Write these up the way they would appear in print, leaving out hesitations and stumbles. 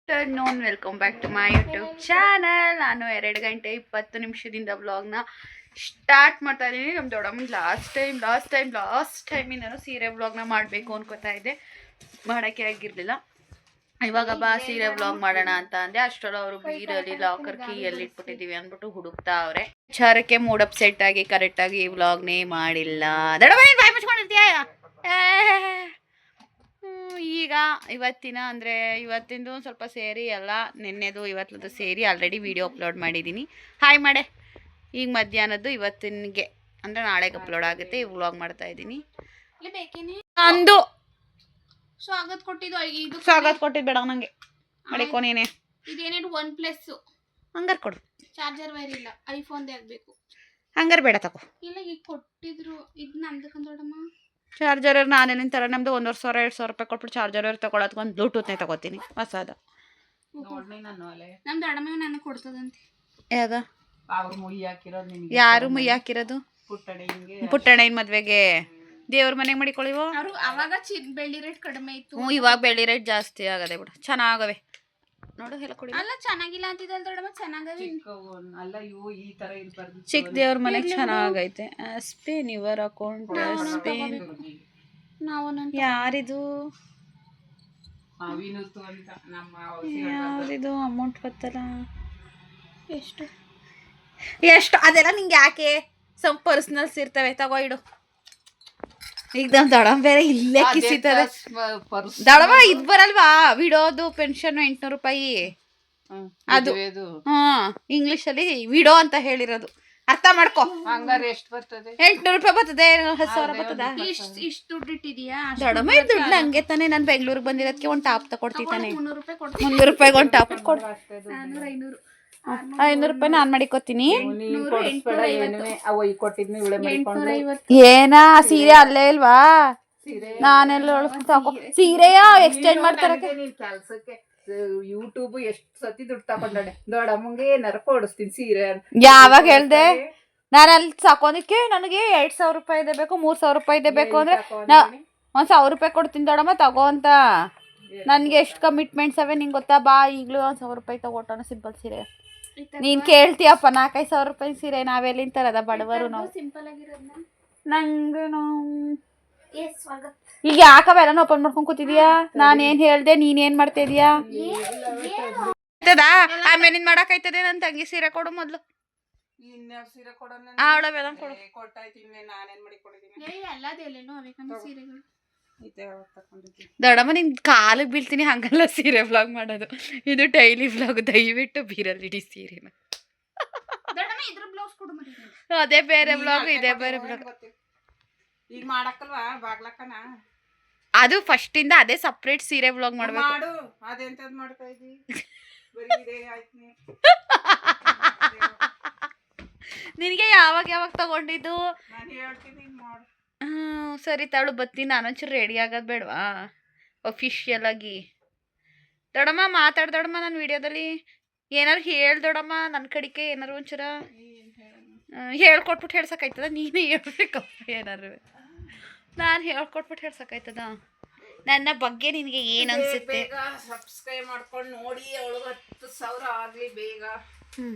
Afternoon welcome back to my YouTube channel. ನಾನು 2 ಗಂಟೆ 20 ನಿಮಿಷದಿಂದ ವ್ಲಾಗ್ನ ಸ್ಟಾರ್ಟ್ ಮಾಡ್ತಾ ಇದ್ದೀನಿ. ನಮ್ಮ ದೊಡ್ಡಮ್ಮ ಲಾಸ್ಟ್ ಟೈಮಿಂದನೂ ಸೀರೆ ವ್ಲಾಗ್ನ ಮಾಡಬೇಕು ಅನ್ಕೋತಾ ಇದ್ದೆ, ಮಾಡೋಕ್ಕೆ ಆಗಿರಲಿಲ್ಲ. ಇವಾಗ ಬಾ ಸೀರೆ ವ್ಲಾಗ್ ಮಾಡೋಣ ಅಂತ ಅಂದೆ. ಅಷ್ಟರಲ್ಲೂ ಅವರು ಬೀರಲ್ಲಿ ಲಾಕರ್ ಕೀ ಎಲ್ಲಿ ಇಟ್ಬಿಟ್ಟಿದ್ದೀವಿ ಅಂದ್ಬಿಟ್ಟು ಹುಡುಕ್ತಾ ಅವ್ರೆ. ವಿಚಾರಕ್ಕೆ ಮೂಡ್ ಅಪ್ಸೆಟ್ ಆಗಿ ಕರೆಕ್ಟಾಗಿ ವ್ಲಾಗ್ನೇ ಮಾಡಿಲ್ಲ. ದೊಡ್ಡಮ್ಮ ಬಾಯ್ ಮುಚ್ಕೊಂಡಿರ್ತೀಯ. ಈಗ ಇವತ್ತಿಂದು ಒಂದು ಸ್ವಲ್ಪ ಸೇರಿ ಎಲ್ಲ ನಿನ್ನೆದು ಇವತ್ತದು ಸೇರಿ ಆಲ್ರೆಡಿ ವಿಡಿಯೋ ಅಪ್ಲೋಡ್ ಮಾಡಿದ್ದೀನಿ. ಹಾಯ್ ಮಾಡೆ. ಈಗ ಮಧ್ಯಾಹ್ನದ್ದು ಇವತ್ತಿನಿಗೆ ಅಂದರೆ ನಾಳೆಗೆ ಅಪ್ಲೋಡ್ ಆಗುತ್ತೆ. ಈ ವ್ಲಾಗ್ ಮಾಡ್ತಾ ಇದ್ದೀನಿ. ಅಂದು ಸ್ವಾಗತ ಕೊಟ್ಟಿದ್ದು ಬೇಡ ನಂಗೆ ಮಾಡಿಕೊ ನೀನೆ. ಇದೇನೇನು OnePlus ಹಂಗಾರೆ ಕೊಡು. ಚಾರ್ಜರ್ ವೈರ್ ಇಲ್ಲ, ಐಫೋನ್ದೇ ಆಗಬೇಕು. ಹಂಗಾರೆ ಬೇಡ ತಗೋ. ಇಲ್ಲ ಈಗ ಕೊಟ್ಟಿದ್ರು ಇದು ನಂದಕ್ಕಂದೋಡಮ್ಮ. ಚಾರ್ಜರ್ ನಾನೇನು ತರ ನಮ್ದು 1,500-2,000 ರೂಪಾಯಿ ಕೊಟ್ಬಿಟ್ಟು ಚಾರ್ಜರ್ ತಗೊಳೋದಕ್ಕೆ ಒಂದು ಬ್ಲೂಟೂತ್ನೇ ತಗೋತೀನಿ ಹೊಸದ. ನಮ್ದು ಅಡಮೆ ನನಗೆ ಕೊಡ್ತದಂತೆ. ಯಾವ್ದ ಯಾರು ಮುಯ್ಯಿ ಹಾಕಿರೋದು? ಪುಟ್ಟಣ್ಣನ ಮದ್ವೆಗೆ ದೇವ್ರ ಮನೆಗೆ ಮಾಡಿಕೊಳ್ಳಿವು. ಅವಾಗ ಬೆಳ್ಳಿ ರೇಟ್ ಕಡಿಮೆ ಇತ್ತು. ಇವಾಗ ಬೆಳ್ಳಿ ರೇಟ್ ಜಾಸ್ತಿ ಆಗದೆ ಬಿಡು. ಚೆನ್ನಾಗವೆ ನೋಡು. ಎಲ್ಲ ಕೊಡಿ. ಅಲ್ಲ ಚೆನ್ನಾಗಿಲ್ಲ ಅಂತಿದ್ದಲ್ಲ ದೊಡ್ಡಮ್ಮ, ಚೆನ್ನಾಗವೆ. ಚಿಕ್ಕ ದೇವ್ರ ಮನೆಗೆ ಚೆನ್ನಾಗೈತೆ. Spain your account Spain. ಯಾರಿದು ಯಾವ್ದಿದು ಅಮೌಂಟ್ ಗೊತ್ತಲ್ಲ. ಎಷ್ಟು ಅದೆಲ್ಲ ನಿಂಗೆ ಯಾಕೆ? ಸಮ್ ಪರ್ಸನಲ್ಸ್ ಇರ್ತವೆ, ತಗೋ ಇಡು. ಈಗ ನಮ್ ದೊಡಮ್ಮ ಬೇರೆ ಇಲ್ಲೇ ಕಿಸಿತದೆ. ದೊಡಮ್ಮ ಇದ್ ಬರಲ್ವಾ ವಿಡೋದು ಪೆನ್ಷನ್ 800 ರೂಪಾಯಿ ಅದು. ಇಂಗ್ಲಿಷ್ ಅಲ್ಲಿ ವಿಡೋ ಅಂತ ಹೇಳಿರೋದು, ಅರ್ಥ ಮಾಡ್ಕೊ. ಹಂಗಾರೆ ಎಷ್ಟು ಬರ್ತದೆ? 800 ರೂಪಾಯಿ ಬರ್ತದೆ. 10,000 ಬರ್ತದ? ಇಷ್ಟು ದುಡ್ಡು ಇಟ್ಟಿದ್ಯಾ? ದೊಡಮ್ಮ ಇದು ದುಡ್ಡು ಹಂಗೆ ತಾನೆ. ನಾನು ಬೆಂಗ್ಳೂರಿಗೆ ಬಂದಿರೋದಕ್ಕೆ ಒಂದು ಟಾಪ್ ತಗೊಡ್ತಿದ್ದಾನೆ. 300 ರೂಪಾಯಿ ಕೊಡ್ತೀನಿ. 300 ರೂಪಾಯಿಗೆ ಒಂದು ಟಾಪ್ ಕೊಡು. 500 ರೂಪಾಯಿ ನಾನು ಮಾಡಿಕೊತೀನಿ. ಏನ ಸೀರೆ ಅಲ್ಲೇ ಇಲ್ವಾ? ನಾನೆಲ್ಲ ತಗೋ. ಸೀರೆಯ ಎಕ್ಸ್ಚೇಂಜ್ ಮಾಡ್ತಾರ ಕೆಲ್ಸಕ್ಕೆ. ಯೂಟ್ಯೂಬ್ ಎಷ್ಟು ಸತಿ ದುಡ್ಡು ತಗೊಂಡೆ. ದೊಡ್ಡಮ್ಮಂಗೆ ಏನಾರ ಕೊಡಿಸ್ತೀನಿ ಸೀರೆ. ಯಾವಾಗ ಹೇಳ್ದೆ? ನಾನು ಅಲ್ಲಿ ಸಾಕೋದಕ್ಕೆ ನನಗೆ 2,000 ರೂಪಾಯಿ ಇದೆ ಬೇಕು, 3,000 ರೂಪಾಯಿ ಇದೆ ಬೇಕು ಅಂದ್ರೆ 1,000 ರೂಪಾಯಿ ಕೊಡ್ತೀನಿ ದೊಡ್ಡಮ್ಮ ತಗೋ ಅಂತ. ನನ್ಗೆ ಎಷ್ಟು ಕಮಿಟ್ಮೆಂಟ್ಸ್ ಅವೆ ನಿಂಗೆ ಗೊತ್ತಾ? ಬಾ ಈಗಲೂ 1,000 ರೂಪಾಯಿ ತಗೊಟ್ಟೋಣ ಸಿಂಪಲ್ ಸೀರೆ. ನೀನ್ ಕೇಳ್ತೀಯಪ್ಪ 4,000-5,000 ರೂಪಾಯಿ ಸೀರೆ. ನಾವೆಲ್ಲಿಂದ ತರದ ಬಡವರು ನಾವು. ನಂಗೆ ಈಗ ಯಾಕವೆಲ್ಲ ಓಪನ್ ಮಾಡ್ಕೊಂಡ್ ಕೂತಿದ್ಯಾ? ನಾನೇನ್ ಹೇಳ್ದೆ, ನೀನೇನ್ ಮಾಡ್ತಾ ಇದೀಯಾ? ಆಮೇಲೆ ನಿನ್ ಮಾಡಾಕೈತದೆ. ನನ್ ತಂಗಿ ಸೀರೆ ಕೊಡು ಮೊದ್ಲು. ದೊಡ್ಡಮ್ಮ ನಿನ್ ಕಾಲಿಗೆ ಬೀಳ್ತೀನಿ. ಹಂಗಲ್ಲ ಸೀರೆ ವ್ಲಾಗ್ ಮಾಡೋದು, ಇದು ಡೈಲಿ ವ್ಲಾಗ್. ದಯವಿಟ್ಟು ಬೀರಲ್ಲಿಡಿ ಸೀರೆನ. ಅದೇ ಬೇರೆ ವ್ಲಾಗ್, ಇದೇ ಬೇರೆ ವ್ಲಾಗ್. ಈಗ ಮಾಡಕ್ಕಲ್ವಾ ಬಾಗ್ಲಕ್ಕನ? ಅದು ಫಸ್ಟ್ ಇಂದ ಅದೇ ಸಪ್ರೇಟ್ ಸೀರೆ ವ್ಲಾಗ್ ಮಾಡ್ಬೇಕು. ಮಾಡು. ಅದೆಂತದ್ ಮಾಡ್ತಾ ಇದ್ದಿ? ನಿನಗೆ ಯಾವಾಗ ತಗೊಂಡಿದ್ದು? ನಾನು ಹೇಳ್ತೀನಿ ಮಾಡು. ಸರಿ ತಾಳು ಬತ್ತೀನಿ. ನಾನೊಂಚೂರು ರೆಡಿ ಆಗೋದು ಬೇಡವಾ ಅಫಿಷಿಯಲ್ ಆಗಿ? ದೊಡ್ಡಮ್ಮ ಮಾತಾಡ್ ದೊಡ್ಡಮ್ಮ. ನನ್ನ ವಿಡಿಯೋದಲ್ಲಿ ಏನಾರು ಹೇಳ್ ದೊಡ್ಡಮ್ಮ. ನನ್ನ ಕಡಿಕೆ ಏನಾರು ಒಂಚೂರ ಹೇಳ್ಕೊಟ್ಬಿಟ್ಟು ಹೇಳ್ಸಕ್ಕಾಯ್ತದ? ನೀನೇ ಹೇಳ್ಬೇಕಪ್ಪ ಏನಾರು. ನಾನು ಹೇಳ್ಕೊಟ್ಬಿಟ್ಟು ಹೇಳ್ಸಕ್ಕಾಯ್ತದ? ನನ್ನ ಬಗ್ಗೆ ನಿನಗೆ ಏನು ಅನ್ಸುತ್ತೆ? ಸಬ್ಸ್ಕ್ರೈಬ್ ಮಾಡ್ಕೊಂಡು ನೋಡಿ. 10,000 ಆಗ್ಲಿ ಬೇಗ.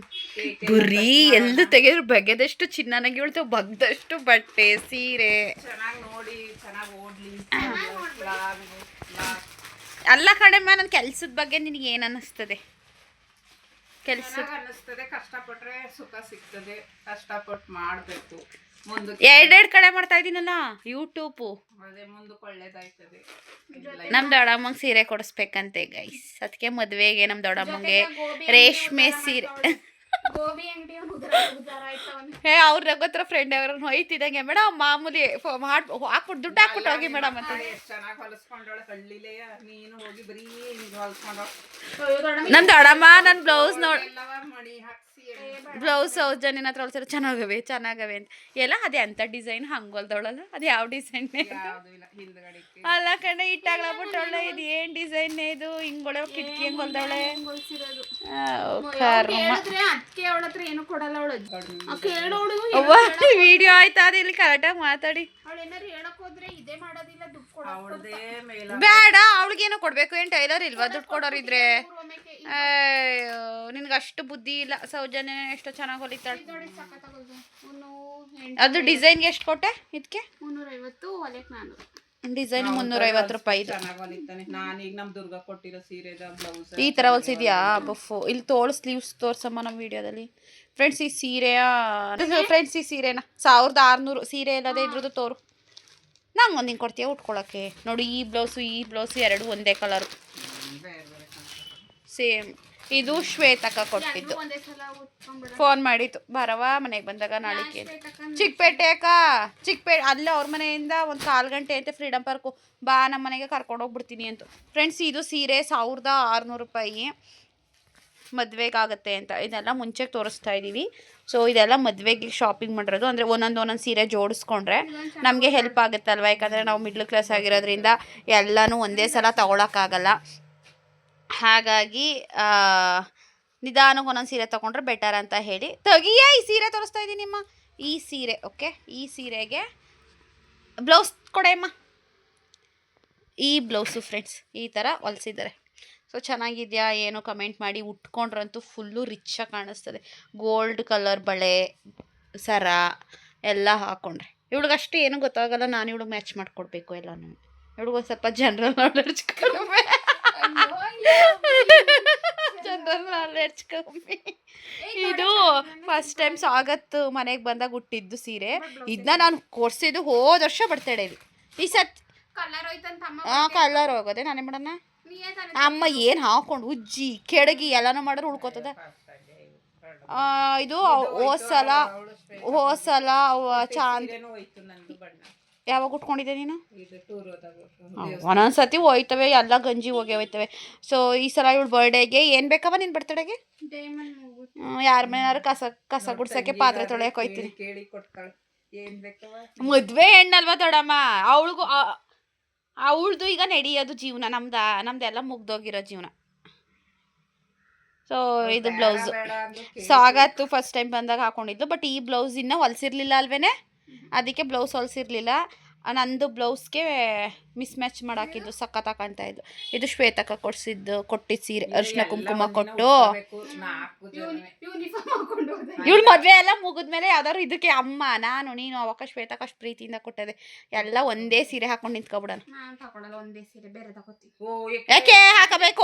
ಗುರಿ ಎಲ್ಲೂ ತೆಗೆದ್ರು ಬಗೆದಷ್ಟು ಚಿನ್ನನಾಗಿ ಹೇಳ್ತೇವೆ, ಬಗ್ದಷ್ಟು ಬಟ್ಟೆ ಸೀರೆ. ಚೆನ್ನಾಗಿ ನೋಡಿ, ಚೆನ್ನಾಗಿ ಓಡ್ಲಿ. ಅಲ್ಲ ಕಡೆಮ್ಮ, ನನ್ನ ಕೆಲ್ಸದ ಬಗ್ಗೆ ನಿನಗೆ ಏನು ಅನ್ನಿಸ್ತದೆ? ಕೆಲಸ ಅನ್ನಿಸ್ತದೆ. ಕಷ್ಟಪಟ್ರೆ ಸುಖ ಸಿಗ್ತದೆ. ಕಷ್ಟಪಟ್ಟು ಮಾಡಬೇಕು. ಎರಡೆರಡು ಕಡೆ ಮಾಡ್ತಾ ಇದ್ದೀನಲ್ಲ ಯೂಟ್ಯೂಬ್. ಅದೇ ಮುಂದಕ್ಕೆ ಒಳ್ಳೇದಾಯ್ತದೆ. ನಮ್ ದೊಡ್ಡಮ್ಮಂಗೆ ಸೀರೆ ಕೊಡಿಸ್ಬೇಕಂತೆ ಗೈಸ್. ಅದಕ್ಕೆ ಮದ್ವೆಗೆ ನಮ್ ದೊಡ್ಡಮ್ಮಂಗೆ ರೇಷ್ಮೆ ಸೀರೆ. ಅವ್ರ ನಗೋತ್ರ ಫ್ರೆಂಡ್ ಅವ್ರನ್ನ ಹೋಯ್ತಿದಂಗೆ ಮೇಡಮ್ ಮಾಮೂಲಿ ಹಾಕ್ಬಿಟ್ಟು ದುಡ್ಡು ಹಾಕ್ಬಿಟ್ಟು ಹೋಗಿ ಮೇಡಮ್ ಅಂತ. ಚೆನ್ನಾಗಿ ಹೊಲಿಸ್ಕೊಂಡೋಳೆ ಹಳ್ಳಿಲೇ. ನೀನು ಹೋಗಿ ಬರೀ ಹೊಲ್ಸ್ಕೊಂಡೋ. ನನ್ ದೊಡ್ಡಮ್ಮ ನನ್ನ ಬ್ಲೌಸ್ ನೋಡಿ ಮಣಿ ಹಾಕ್ಸಿ ಬ್ಲೌಸ್ ಜನಿನ ಹತ್ರ ಹೊಲ್ಸಿರೋ ಚೆನ್ನಾಗವೆ ಅಂತ ಎಲ್ಲ. ಅದೇ ಅಂತ ಡಿಸೈನ್ ಹಂಗೆ ಹೊಲ್ದವಳಲ್ಲ, ಅದು ಯಾವ ಡಿಸೈನ್ ಅಲ್ಲ ಕಣೆ. ಇಟ್ಟಾಗ್ಲಾಬಿಟ್ಟವಳೆ. ಇದು ಏನ್ ಡಿಸೈನ್ ಇದು? ಹಿಂಗೊಳೆ ಕಿಟಕಿ ಹೆಂಗ್ ಹೊಲ್ದವಳೆ. ವಿಡಿಯೋ ಆಯ್ತಾ? ಅದು ಇಲ್ಲಿ ಕರೆಕ್ಟಾಗಿ ಮಾತಾಡಿ. ಅವಳು ಏನಾರು ಹೇಳಕ್ ಹೋದ್ರೆ ಇದೇ ಮಾಡೋದಿಲ್ಲ, ದುಡ್ಡು ಅವಳದೇ ಮೇಲ ಬೇಡ ಅವಳಿಗೇನೋ ಕೊಡ್ಬೇಕು ಏನ್ ಟೈಲರ್ ಇಲ್ವಾ ದುಡ್ಡು ಕೊಡೋರಿದ್ರೆ ಅಯ್ಯೋ ನಿನ್ಗೆ ಅಷ್ಟು ಬುದ್ಧಿ ಇಲ್ಲ ಸೌಜನ್ಯ ಎಷ್ಟು ಚೆನ್ನಾಗಿ ಹೊಲಿತಾಳೆ ಅದು ಡಿಸೈನ್ಗೆ ಎಷ್ಟು ಕೊಟ್ಟೆ ಇದಕ್ಕೆ 350 ಹೊಲೆಕ್ 400 ಡಿಸೈನ್ 350 ರೂಪಾಯಿ ಇದು ಚೆನ್ನಾಗಿ ಹೊಲಿತಾನೆ. ನಾನೀಗ ನಮ್ ದುರ್ಗಾ ಕೊಟ್ಟಿರೋ ಸೀರೆದ ಬ್ಲೌಸ್ ಈ ತರ ಹೊಲ್ಸಿದ್ಯಾ ಬಫು ಇಲ್ಲಿ ತೋಳು ಸ್ಲೀವ್ಸ್ ತೋರ್ಸಮ್ಮ ನಮ್ಮ ವಿಡಿಯೋದಲ್ಲಿ ಫ್ರೆಂಡ್ಸ್ ಈ ಸೀರೆಯ ಫ್ರೆಂಡ್ಸ್ ಈ ಸೀರೆನ 1600 ಸೀರೆ ಎಲ್ಲದೇ ಇದ್ರದ್ದು ತೋರು ನಂಗೆ ಒಂದು ಹಿಂಗೆ ಕೊಡ್ತೀಯ ಉಟ್ಕೊಳಕ್ಕೆ ನೋಡಿ ಈ ಬ್ಲೌಸು ಎರಡು ಒಂದೇ ಕಲರು ಸೇಮ್ ಇದು ಶ್ವೇತಕ್ಕ ಕೊಟ್ಟಿದ್ದು ಫೋನ್ ಮಾಡಿತ್ತು ಬರವಾ ಮನೆಗೆ ಬಂದಾಗ ನಾಳೆಗೆ ಚಿಕ್ಕಪೇಟೆ ಚಿಕ್ಕಪೇಟೆ ಅಲ್ಲೇ ಅವ್ರ ಮನೆಯಿಂದ ಒಂದು 1/4 ಗಂಟೆ ಐತೆ ಫ್ರೀಡಮ್ ಪಾರ್ಕು ಬಾ ನಮ್ಮ ಮನೆಗೆ ಕರ್ಕೊಂಡು ಹೋಗ್ಬಿಡ್ತೀನಿ ಅಂತ ಫ್ರೆಂಡ್ಸ್ ಇದು ಸೀರೆ 1600 ರೂಪಾಯಿ ಮದುವೆಗಾಗತ್ತೆ ಅಂತ ಇದೆಲ್ಲ ಮುಂಚೆಗೆ ತೋರಿಸ್ತಾ ಇದ್ದೀವಿ ಸೊ ಇದೆಲ್ಲ ಮದುವೆಗೆ ಶಾಪಿಂಗ್ ಮಾಡಿರೋದು ಅಂದರೆ ಒಂದೊಂದು ಸೀರೆ ಜೋಡಿಸ್ಕೊಂಡ್ರೆ ನಮಗೆ ಹೆಲ್ಪ್ ಆಗುತ್ತಲ್ವ ಯಾಕಂದರೆ ನಾವು ಮಿಡ್ಲ್ ಕ್ಲಾಸ್ ಆಗಿರೋದ್ರಿಂದ ಎಲ್ಲನೂ ಒಂದೇ ಸಲ ತೊಗೊಳಕ್ಕಾಗಲ್ಲ ಹಾಗಾಗಿ ನಿಧಾನಕ್ಕೆ ಒಂದೊಂದು ಸೀರೆ ತೊಗೊಂಡ್ರೆ ಬೆಟರ್ ಅಂತ ಹೇಳಿ ತೆಗಿಯ ಈ ಸೀರೆ ತೋರಿಸ್ತಾ ಇದ್ದೀನಿ ನಿಮ್ಮ ಈ ಸೀರೆ ಓಕೆ ಈ ಸೀರೆಗೆ ಬ್ಲೌಸ್ ಕೊಡೆಯಮ್ಮ ಈ ಬ್ಲೌಸು ಫ್ರೆಂಡ್ಸ್ ಈ ಥರ ಹೊಲಿಸಿದ್ದಾರೆ ಸೊ ಚೆನ್ನಾಗಿದೆಯಾ ಏನೋ ಕಮೆಂಟ್ ಮಾಡಿ ಉಟ್ಕೊಂಡ್ರಂತೂ ಫುಲ್ಲು ರಿಚ್ಚಾಗಿ ಕಾಣಿಸ್ತದೆ ಗೋಲ್ಡ್ ಕಲರ್ ಬಳೆ ಸರ ಎಲ್ಲ ಹಾಕ್ಕೊಂಡ್ರೆ ಇವಳಿಗಷ್ಟು ಏನೂ ಗೊತ್ತಾಗಲ್ಲ ನಾನು ಇವಳಿಗೆ ಮ್ಯಾಚ್ ಮಾಡಿಕೊಡ್ಬೇಕು ಎಲ್ಲನೂ ಇವಳಿಗೊಂದು ಸ್ವಲ್ಪ ಜನರಲ್ ನಾಲೆಡ್ಜ್ ಕಡಿಮೆ ಜನರಲ್ ನಾಲೆಡ್ಜ್ ಕಮ್ಮಿ ಇದು ಫಸ್ಟ್ ಟೈಮ್ ಸ್ವಾಗತ್ ಮನೆಗೆ ಬಂದಾಗ ಹುಟ್ಟಿದ್ದು ಸೀರೆ ಇದನ್ನ ನಾನು ಕೊಡ್ಸಿದ್ದು ಹೋದ ವರ್ಷ ಬರ್ತಡೇಲಿ ಈ ಸತ್ ಕಲರ್ ಹೋಗೋದೆ ನಾನೇ ಮಾಡೋಣ ಅಮ್ಮ ಏನು ಹಾಕೊಂಡು ಉಜ್ಜಿ ಕೆಡಗಿ ಎಲ್ಲನೂ ಮಾಡಿದ್ರೆ ಉಳ್ಕೋತದ ಇದು ಹೋಸಲ ಚಾಂದ್ ಯಾವಾಗ ಉಟ್ಕೊಂಡಿದ್ದೆ ನೀನು ಒಂದೊಂದ್ಸತಿ ಹೋಯ್ತವೆ ಎಲ್ಲ ಗಂಜಿ ಹೋಗಿ ಹೋಯ್ತವೆ ಸೊ ಈ ಸಲ ಇವಳು ಬರ್ಡೇಗೆ ಏನು ಬೇಕವ ನಿನ್ನ ಬರ್ತಡೆಗೆ ಯಾರ ಮನೆಯಾರು ಕಸ ಗುಡ್ಸಕ್ಕೆ ಪಾತ್ರೆ ತೊಳೆಯಕ್ಕೆ ಹೋಯ್ತೀನಿ ಮದುವೆ ಹೆಣ್ಣಲ್ವಾ ದೊಡ್ಡಮ್ಮ ಅವಳದು ಈಗ ನಡೆಯೋದು ಜೀವನ ನಮ್ದೆಲ್ಲ ಮುಗ್ದೋಗಿರೋ ಜೀವನ ಸೊ ಇದು ಬ್ಲೌಸ್ ಸಾಗತ್ತು ಫಸ್ಟ್ ಟೈಮ್ ಬಂದಾಗ ಹಾಕೊಂಡಿದ್ಲು ಬಟ್ ಈ ಬ್ಲೌಸ್ ಇನ್ನೂ ಹೊಲ್ಸಿರ್ಲಿಲ್ಲ ಅಲ್ವೇನೆ ಅದಕ್ಕೆ ಬ್ಲೌಸ್ ಹೊಲ್ಸಿರ್ಲಿಲ್ಲ ನಂದು ಬ್ಲೌಸ್ಗೆ ಮಿಸ್ ಮ್ಯಾಚ್ ಮಾಡಾಕಿದ್ದು ಸಖತ್ ಕಾಣ್ತಾ ಇದ್ದು ಇದು ಶ್ವೇತಕ್ಕ ಕೊಟ್ಟಿದ್ದು ಸೀರೆ ಅರಿಶಿನ ಕುಂಕುಮ ಕೊಟ್ಟು ಇವಳು ಮದುವೆ ಎಲ್ಲ ಮುಗಿದ್ಮೇಲೆ ಯಾವ್ದಾದ್ರು ಇದಕ್ಕೆ ಅಮ್ಮ ನಾನು ನೀನು ಅವಕ್ಕ ಶ್ವೇತಕ್ಕ ಅಷ್ಟು ಪ್ರೀತಿಯಿಂದ ಕೊಟ್ಟದೆ ಎಲ್ಲ ಒಂದೇ ಸೀರೆ ಹಾಕೊಂಡು ನಿಂತ್ಕೊಬಿಡೋಣ ಯಾಕೆ ಹಾಕಬೇಕು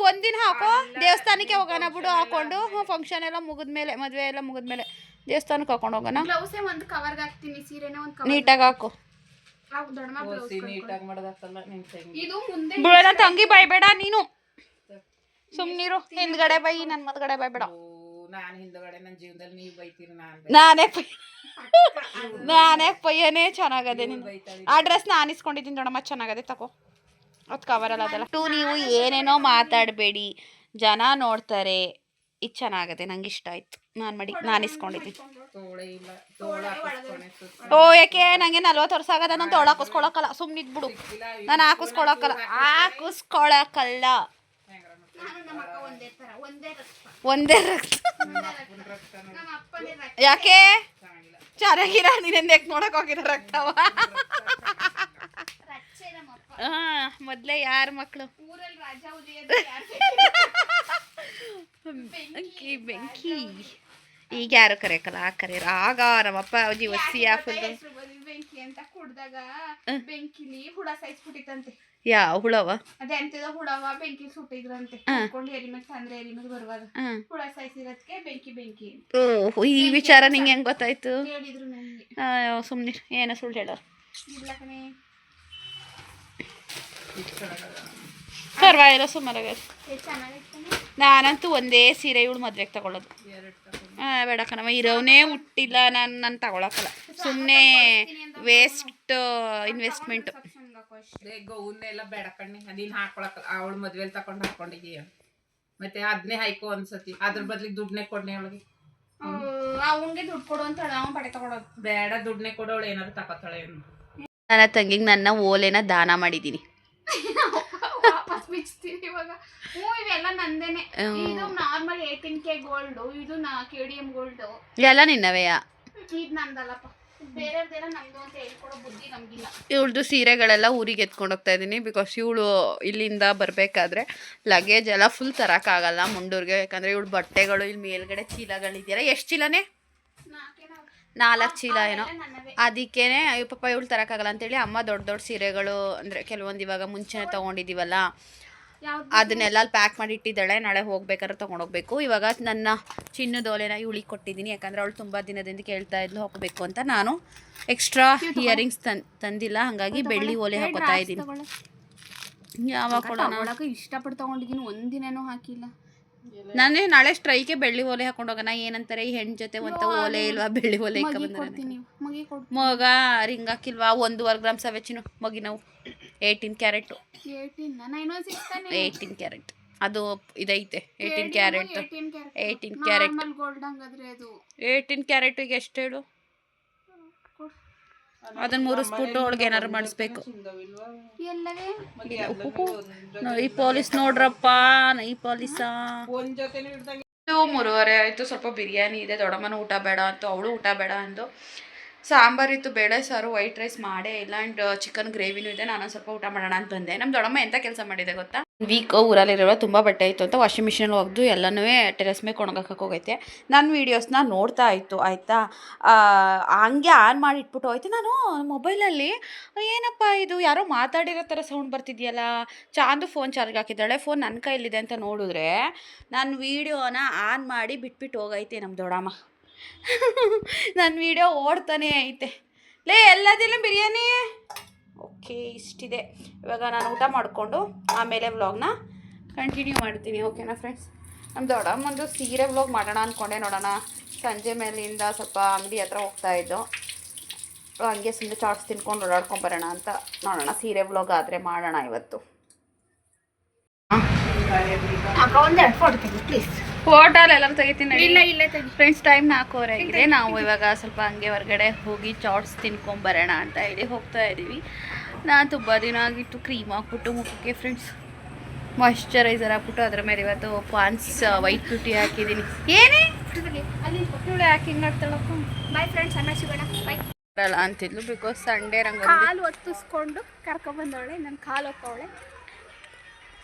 ಒಂದಿನ ಹಾಕೋ ದೇವಸ್ಥಾನಕ್ಕೆ ಹೋಗೋಣ ಬಿಡು ಹಾಕೊಂಡು ಫಂಕ್ಷನ್ ಎಲ್ಲ ಮುಗಿದ್ಮೇಲೆ ಮದುವೆ ಎಲ್ಲ ಮುಗಿದ್ಮೇಲೆ ದೇವಸ್ಥಾನಕ್ಕೆ ಹಾಕೊಂಡು ಹೋಗೋಣ ನೀಟಾಗಿ ಹಾಕು ಬಿಡೋಣ ತಂಗಿ ಬೈಬೇಡ ನೀನು ಸುಮ್ನಿರು ಹಿಂದ್ಗಡೆ ಬೈ ನನ್ನ ಮದ್ಗಡೆ ಬೈಬೇಡ ನಾನೇ ಪಯ್ಯನೇ ಚೆನ್ನಾಗದೆ ನಿನ್ ಆ ಡ್ರೆಸ್ ನಾನು ಇಸ್ಕೊಂಡಿದ್ದೀನಿ ದೊಡ್ಡಮ್ಮ ಚೆನ್ನಾಗದೆ ತಗೋ ಅದು ಕವರಲ್ಲ ಅದಲ್ಲ ನೀವು ಏನೇನೋ ಮಾತಾಡಬೇಡಿ ಜನ ನೋಡ್ತಾರೆ ಇದು ಚೆನ್ನಾಗದೆ ನಂಗೆ ಇಷ್ಟ ಆಯ್ತು ನಾನು ಇಸ್ಕೊಂಡಿದ್ದೀನಿ ಓ ಯಾಕೆ ನಂಗೆ 40 ವರ್ಷ ಆಗದ ನಾನು ತೋಳ ಹಾಕಿಸ್ಕೊಳಕಲ್ಲ ಸುಮ್ಮನಿದ್ಬಿಡು ನಾನು ಹಾಕಿಸ್ಕೊಳಕಲ್ಲ ಒಂದೇ ರಕ್ತ ಯಾಕೆ ಚೆನ್ನಾಗಿರ ನೀನೆಂದು ಯಾಕೆ ನೋಡಕ್ ಹೋಗಿರೋ ರಕ್ತವ ಮೊದ್ಲೇ ಯಾರ ಮಕ್ಕಳು ಬೆಂಕಿ ಈಗ ಯಾರು ಕರೆಯಕಲ್ಲ ಕರೆಯರ ಆಗ ನಮ್ಮಪ್ಪ ಅಜ್ಜಿ ಒಸಿಯ ಫುಲ್ ಯಾವ ಹುಳವ ಅದೇ ಅಂತಿದ ಹುಳವ ಬೆಂಕಿ ಸುಟ್ಟಿದ್ರಂತೆ ಎರಿಮೇಲೆ ತಂದ್ರೆ ಎರಿಮೇಲೆ ಬರುವಾಗ ಹುಳ ಸಾಯಿಸಿರೋದಕ್ಕೆ ಬೆಂಕಿ ಓ ಈ ವಿಚಾರ ನಿಂಗೆ ಹೆಂಗ್ ಗೊತ್ತಾಯ್ತು ಹೇಳಿದ್ರು ನನಗೆ ಸುಮ್ನೆ ಏನೋ ಸುಳ್ಳು ಹೇಳೋರು ಪರವಾಗಿಲ್ಲ ಸುಮಾರಾಗ ನಾನಂತೂ ಒಂದೇ ಸೀರೆ ಇವಳು ಮದ್ವೆಗೆ ತಗೊಳ್ಳೋದು ಬೇಡ ಕಣವ ಇರೋನೇ ಹುಟ್ಟಿಲ್ಲ ನಾನು ತಗೊಳಕಲ್ಲ ಸುಮ್ಮನೆ ವೇಸ್ಟ್ ಇನ್ವೆಸ್ಟ್ಮೆಂಟ್ ಗೌನೆಲ್ಲ ಬೇಡ ಕಣ್ಣಿ ಅದಿನ್ ಹಾಕೊಳಕಲ್ಲ ಅವಳು ಮದ್ವೆಲಿ ತಕೊಂಡು ಹಾಕೊಂಡಿದೀಯ ಮತ್ತೆ ಅದನ್ನೇ ಹಾಯ್ಕೋ ಅನ್ಸತಿ ಅದ್ರ ಬದ್ಲಿಗೆ ದುಡ್ಡನ್ನೇ ಕೊಡ್ನೆ ಅವಳಿಗೆ ಅವನಿಗೆ ದುಡ್ಡು ಕೊಡು ಅಂತ ಹೇಳ ಅವನು ಬಟ್ಟೆ ತಗೊಳೋದು ಬೇಡ ದುಡ್ಡನ್ನೇ ಕೊಡೋಳು ಏನಾದ್ರು ತಗೋತಾಳೆ ನನ್ನ ತಂಗಿಗೆ ನನ್ನ ಓಲೆನ ದಾನ ಮಾಡಿದ್ದೀನಿ ವಾಪಸ್ ಬಿಚ್ತೀನಿ ಇವಾಗ ಇವೆಲ್ಲ ನಂದೇನೆ ಇದು ನಾರ್ಮಲ್ 18K ಗೋಲ್ಡ್ ಇದು KDM ಗೋಲ್ಡ್ ಎಲ್ಲ ನಿನ್ನವೆಯಾ ಇದು ನಂದಲ್ಲಪ್ಪ ಬೇರೆಯವ್ರದೆಲ್ಲ ನಮ್ದು ಅಂತ ಹೇಳ್ಕೊಡೋ ಬುದ್ಧಿ ನಮ್ಗಿಲ್ಲ. ಇವಳ್ದು ಸೀರೆಗಳೆಲ್ಲ ಊರಿಗೆ ಎತ್ಕೊಂಡು ಹೋಗ್ತಾ ಇದ್ದೀನಿ. ಬಿಕಾಸ್ ಇವಳು ಇಲ್ಲಿಂದ ಬರಬೇಕಾದ್ರೆ ಲಗೇಜ್ ಎಲ್ಲ ಫುಲ್ ತರೋಕ್ಕಾಗಲ್ಲ ಮುಂಡೂರಿಗೆ. ಯಾಕಂದರೆ ಇವಳು ಬಟ್ಟೆಗಳು ಇಲ್ಲಿ ಮೇಲ್ಗಡೆ ಚೀಲಗಳಿದೆಯಲ್ಲ, ಎಷ್ಟು ಚೀಲನೇ 4 ಚೀಲ ಏನೋ, ಅದಕ್ಕೇನೆ ಅಯ್ಯೋ ಪಾಪ ಇವಳು ತರೋಕ್ಕಾಗಲ್ಲ ಅಂತೇಳಿ ಅಮ್ಮ ದೊಡ್ಡ ದೊಡ್ಡ ಸೀರೆಗಳು ಅಂದರೆ ಕೆಲವೊಂದು ಇವಾಗ ಮುಂಚೆನೇ ತೊಗೊಂಡಿದ್ದೀವಲ್ಲ ಅದನ್ನೆಲ್ಲ ಅಲ್ಲಿ ಪ್ಯಾಕ್ ಮಾಡಿ ಇಟ್ಟಿದ್ದಾಳೆ. ನಾಳೆ ಹೋಗ್ಬೇಕಾದ್ರೆ ತೊಗೊಂಡೋಗ್ಬೇಕು. ಇವಾಗ ನನ್ನ ಚಿನ್ನದ ಓಲೆನ ಇವಳಿಗೆ ಕೊಟ್ಟಿದ್ದೀನಿ. ಯಾಕಂದರೆ ಅವಳು ತುಂಬ ದಿನದಿಂದ ಕೇಳ್ತಾ ಇದ್ಲು ಹಾಕೋಬೇಕು ಅಂತ. ನಾನು ಎಕ್ಸ್ಟ್ರಾ ಇಯರಿಂಗ್ಸ್ ತಂದಿಲ್ಲ, ಹಾಗಾಗಿ ಬೆಳ್ಳಿ ಓಲೆ ಹಾಕೋತಾ ಇದ್ದೀನಿ. ಯಾವಾಗ ಕೊಡೋಣ ಇಷ್ಟಪಟ್ಟು ತೊಗೊಂಡಿದ್ದೀನಿ, ಒಂದಿನನೂ ಹಾಕಿಲ್ಲ. ನಾನೇ ನಾಳೆ ಸ್ಟ್ರೈಕೆ ಬೆಳ್ಳಿ ಓಲೆ ಹಾಕೊಂಡು ಹೋಗೋಣ. ಏನಂತಾರೆ ಈ ಹೆಣ್ಣು ಜೊತೆ ಒಂದು ಓಲೆ ಇಲ್ವಾ ಬೆಳ್ಳಿ ಓಲೆ ಮಗ ರಿಂಗ್ ಹಾಕಿಲ್ವಾ? 1.5 ಗ್ರಾಮ್ ಸವೆಚಿನು ಮಗಿ ನಾವು 18 ಕ್ಯಾರೆಟ್ 18 ಕ್ಯಾರೆಟ್ ಅದು ಇದೈತೆ. 18 ಕ್ಯಾರೆಟ್ 18 ಕ್ಯಾರೆಟ್ 18 ಕ್ಯಾರೆಟಿಗೆ ಎಷ್ಟು ಹೇಳು? ಅದನ್ನ ಮುರಿಸ್ಬಿಟ್ಟು ಅವಳಿಗೆ ಏನಾರು ಮಾಡಿಸ್ಬೇಕು. ಈ ಪೊಲೀಸ್ ನೋಡ್ರಪ್ಪ, ಈ ಪೊಲೀಸ 3:30 ಆಯಿತು. ಸ್ವಲ್ಪ ಬಿರಿಯಾನಿ ಇದೆ, ದೊಡ್ಡಮ್ಮನ ಊಟ ಬೇಡ ಅಂತ, ಅವಳು ಊಟ ಬೇಡ ಅಂದು. ಸಾಂಬಾರಿತ್ತು, ಬೇಳೆ ಸಾರು, ವೈಟ್ ರೈಸ್ ಮಾಡೇ ಇಲ್ಲ. ಆ್ಯಂಡ್ ಚಿಕನ್ ಗ್ರೇವಿನೂ ಇದೆ. ನಾನು ಸ್ವಲ್ಪ ಊಟ ಮಾಡೋಣ ಅಂತ ಬಂದೆ. ನಮ್ಮ ದೊಡ್ಡಮ್ಮ ಎಂಥ ಕೆಲಸ ಮಾಡಿದೆ ಗೊತ್ತಾ? ವೀಕ್ ಊರಲ್ಲಿರೋ ತುಂಬ ಬಟ್ಟೆ ಇತ್ತು ಅಂತ ವಾಷಿಂಗ್ ಮಿಷಿನಲ್ಲಿ ಒಗೆದು ಎಲ್ಲನೂ ಟೆರೆಸ್ ಮೇಲೆ ಕೊಣಗಕ್ಕೆ ಹೋಗೈತೆ. ನನ್ನ ವೀಡಿಯೋಸ್ನ ನೋಡ್ತಾ ಇತ್ತು ಆಯಿತಾ. ಹಂಗೆ ಆನ್ ಮಾಡಿ ಇಟ್ಬಿಟ್ಟು ಹೋಯ್ತು. ನಾನು ಮೊಬೈಲಲ್ಲಿ ಏನಪ್ಪ ಇದು ಯಾರೋ ಮಾತಾಡಿರೋ ಥರ ಸೌಂಡ್ ಬರ್ತಿದೆಯಲ್ಲ. ಚಾಂದು ಫೋನ್ ಚಾರ್ಜ್ ಹಾಕಿದ್ದಾಳೆ, ಫೋನ್ ನನ್ನ ಕೈಲಿದೆ ಅಂತ ನೋಡಿದ್ರೆ ನನ್ನ ವೀಡಿಯೋನ ಆನ್ ಮಾಡಿ ಬಿಟ್ಬಿಟ್ಟು ಹೋಗೈತೆ ನಮ್ಮ ದೊಡ್ಡಮ್ಮ. ನನ್ನ ವೀಡಿಯೋ ಓಡ್ತಾನೆ ಐತೆ. ಲೇ ಎಲ್ಲದಿಲ್ಲ ಬಿರಿಯಾನಿ. ಓಕೆ, ಇಷ್ಟಿದೆ. ಇವಾಗ ನಾನು ಊಟ ಮಾಡಿಕೊಂಡು ಆಮೇಲೆ ವ್ಲಾಗ್ನ ಕಂಟಿನ್ಯೂ ಮಾಡ್ತೀನಿ. ಓಕೆನಾ ಫ್ರೆಂಡ್ಸ್? ನಮ್ಮ ದೊಡ್ಡಮ್ಮಂದು ಸೀರೆ ವ್ಲಾಗ್ ಮಾಡೋಣ ಅಂದ್ಕೊಂಡೆ. ನೋಡೋಣ, ಸಂಜೆ ಮೇಲಿಂದ ಸ್ವಲ್ಪ ಅಂಗಡಿ ಹತ್ರ ಹೋಗ್ತಾಯಿದ್ದು, ಹಂಗೆ ಸುಮ್ಮನೆ ಚಾಟ್ಸ್ ತಿನ್ಕೊಂಡು ಓಡಾಡ್ಕೊಂಬರೋಣ ಅಂತ ನೋಡೋಣ. ಸೀರೆ ವ್ಲಾಗ್ ಆದರೆ ಮಾಡೋಣ ಇವತ್ತು. ಫೋಟೋಲ್ ಎಲ್ಲರೂ ತೆಗಿತೀನಿ. ಇಲ್ಲ ಫ್ರೆಂಡ್ಸ್, ಟೈಮ್ 4:15 ಆಗಿದೆ. ನಾವು ಇವಾಗ ಸ್ವಲ್ಪ ಹಂಗೆ ಹೊರಗಡೆ ಹೋಗಿ ಚಾಟ್ಸ್ ತಿನ್ಕೊಂಬರೋಣ ಅಂತ ಹೇಳಿ ಹೋಗ್ತಾ ಇದ್ದೀವಿ. ನಾನು ತುಂಬ ದಿನ ಆಗಿತ್ತು ಕ್ರೀಮ್ ಹಾಕ್ಬಿಟ್ಟು ಮುಖಕ್ಕೆ ಫ್ರೆಂಡ್ಸ್, ಮಾಯ್ಶ್ಚರೈಸರ್ ಹಾಕ್ಬಿಟ್ಟು ಅದ್ರ ಮೇಲೆ ಇವತ್ತು ಪಾನ್ಸ್ ವೈಟ್ ಬ್ಯೂಟಿ ಹಾಕಿದ್ದೀನಿ. ಏನೇ ಇವಳು ಯಾಕೆ ಹಿಂಗೆ ಆಡ್ತಾಳಪ್ಪ? ಬಾಯ್ ಫ್ರೆಂಡ್ಸ್, ಆಮೇಲೆ ಸಿಗೋಣ. ಬಾಯ್ ಬರಲ್ಲ ಅಂತಿದ್ಲು. ಬಿಕಾಸ್ ಸಂಡೇ ರಂಗ ಕಾಲು ಒತ್ತಿಸ್ಕೊಂಡು ಕರ್ಕೊಬಂದವಳೆ, ನನ್ನ ಕಾಲು ಹೋಗ್ವಳೆ.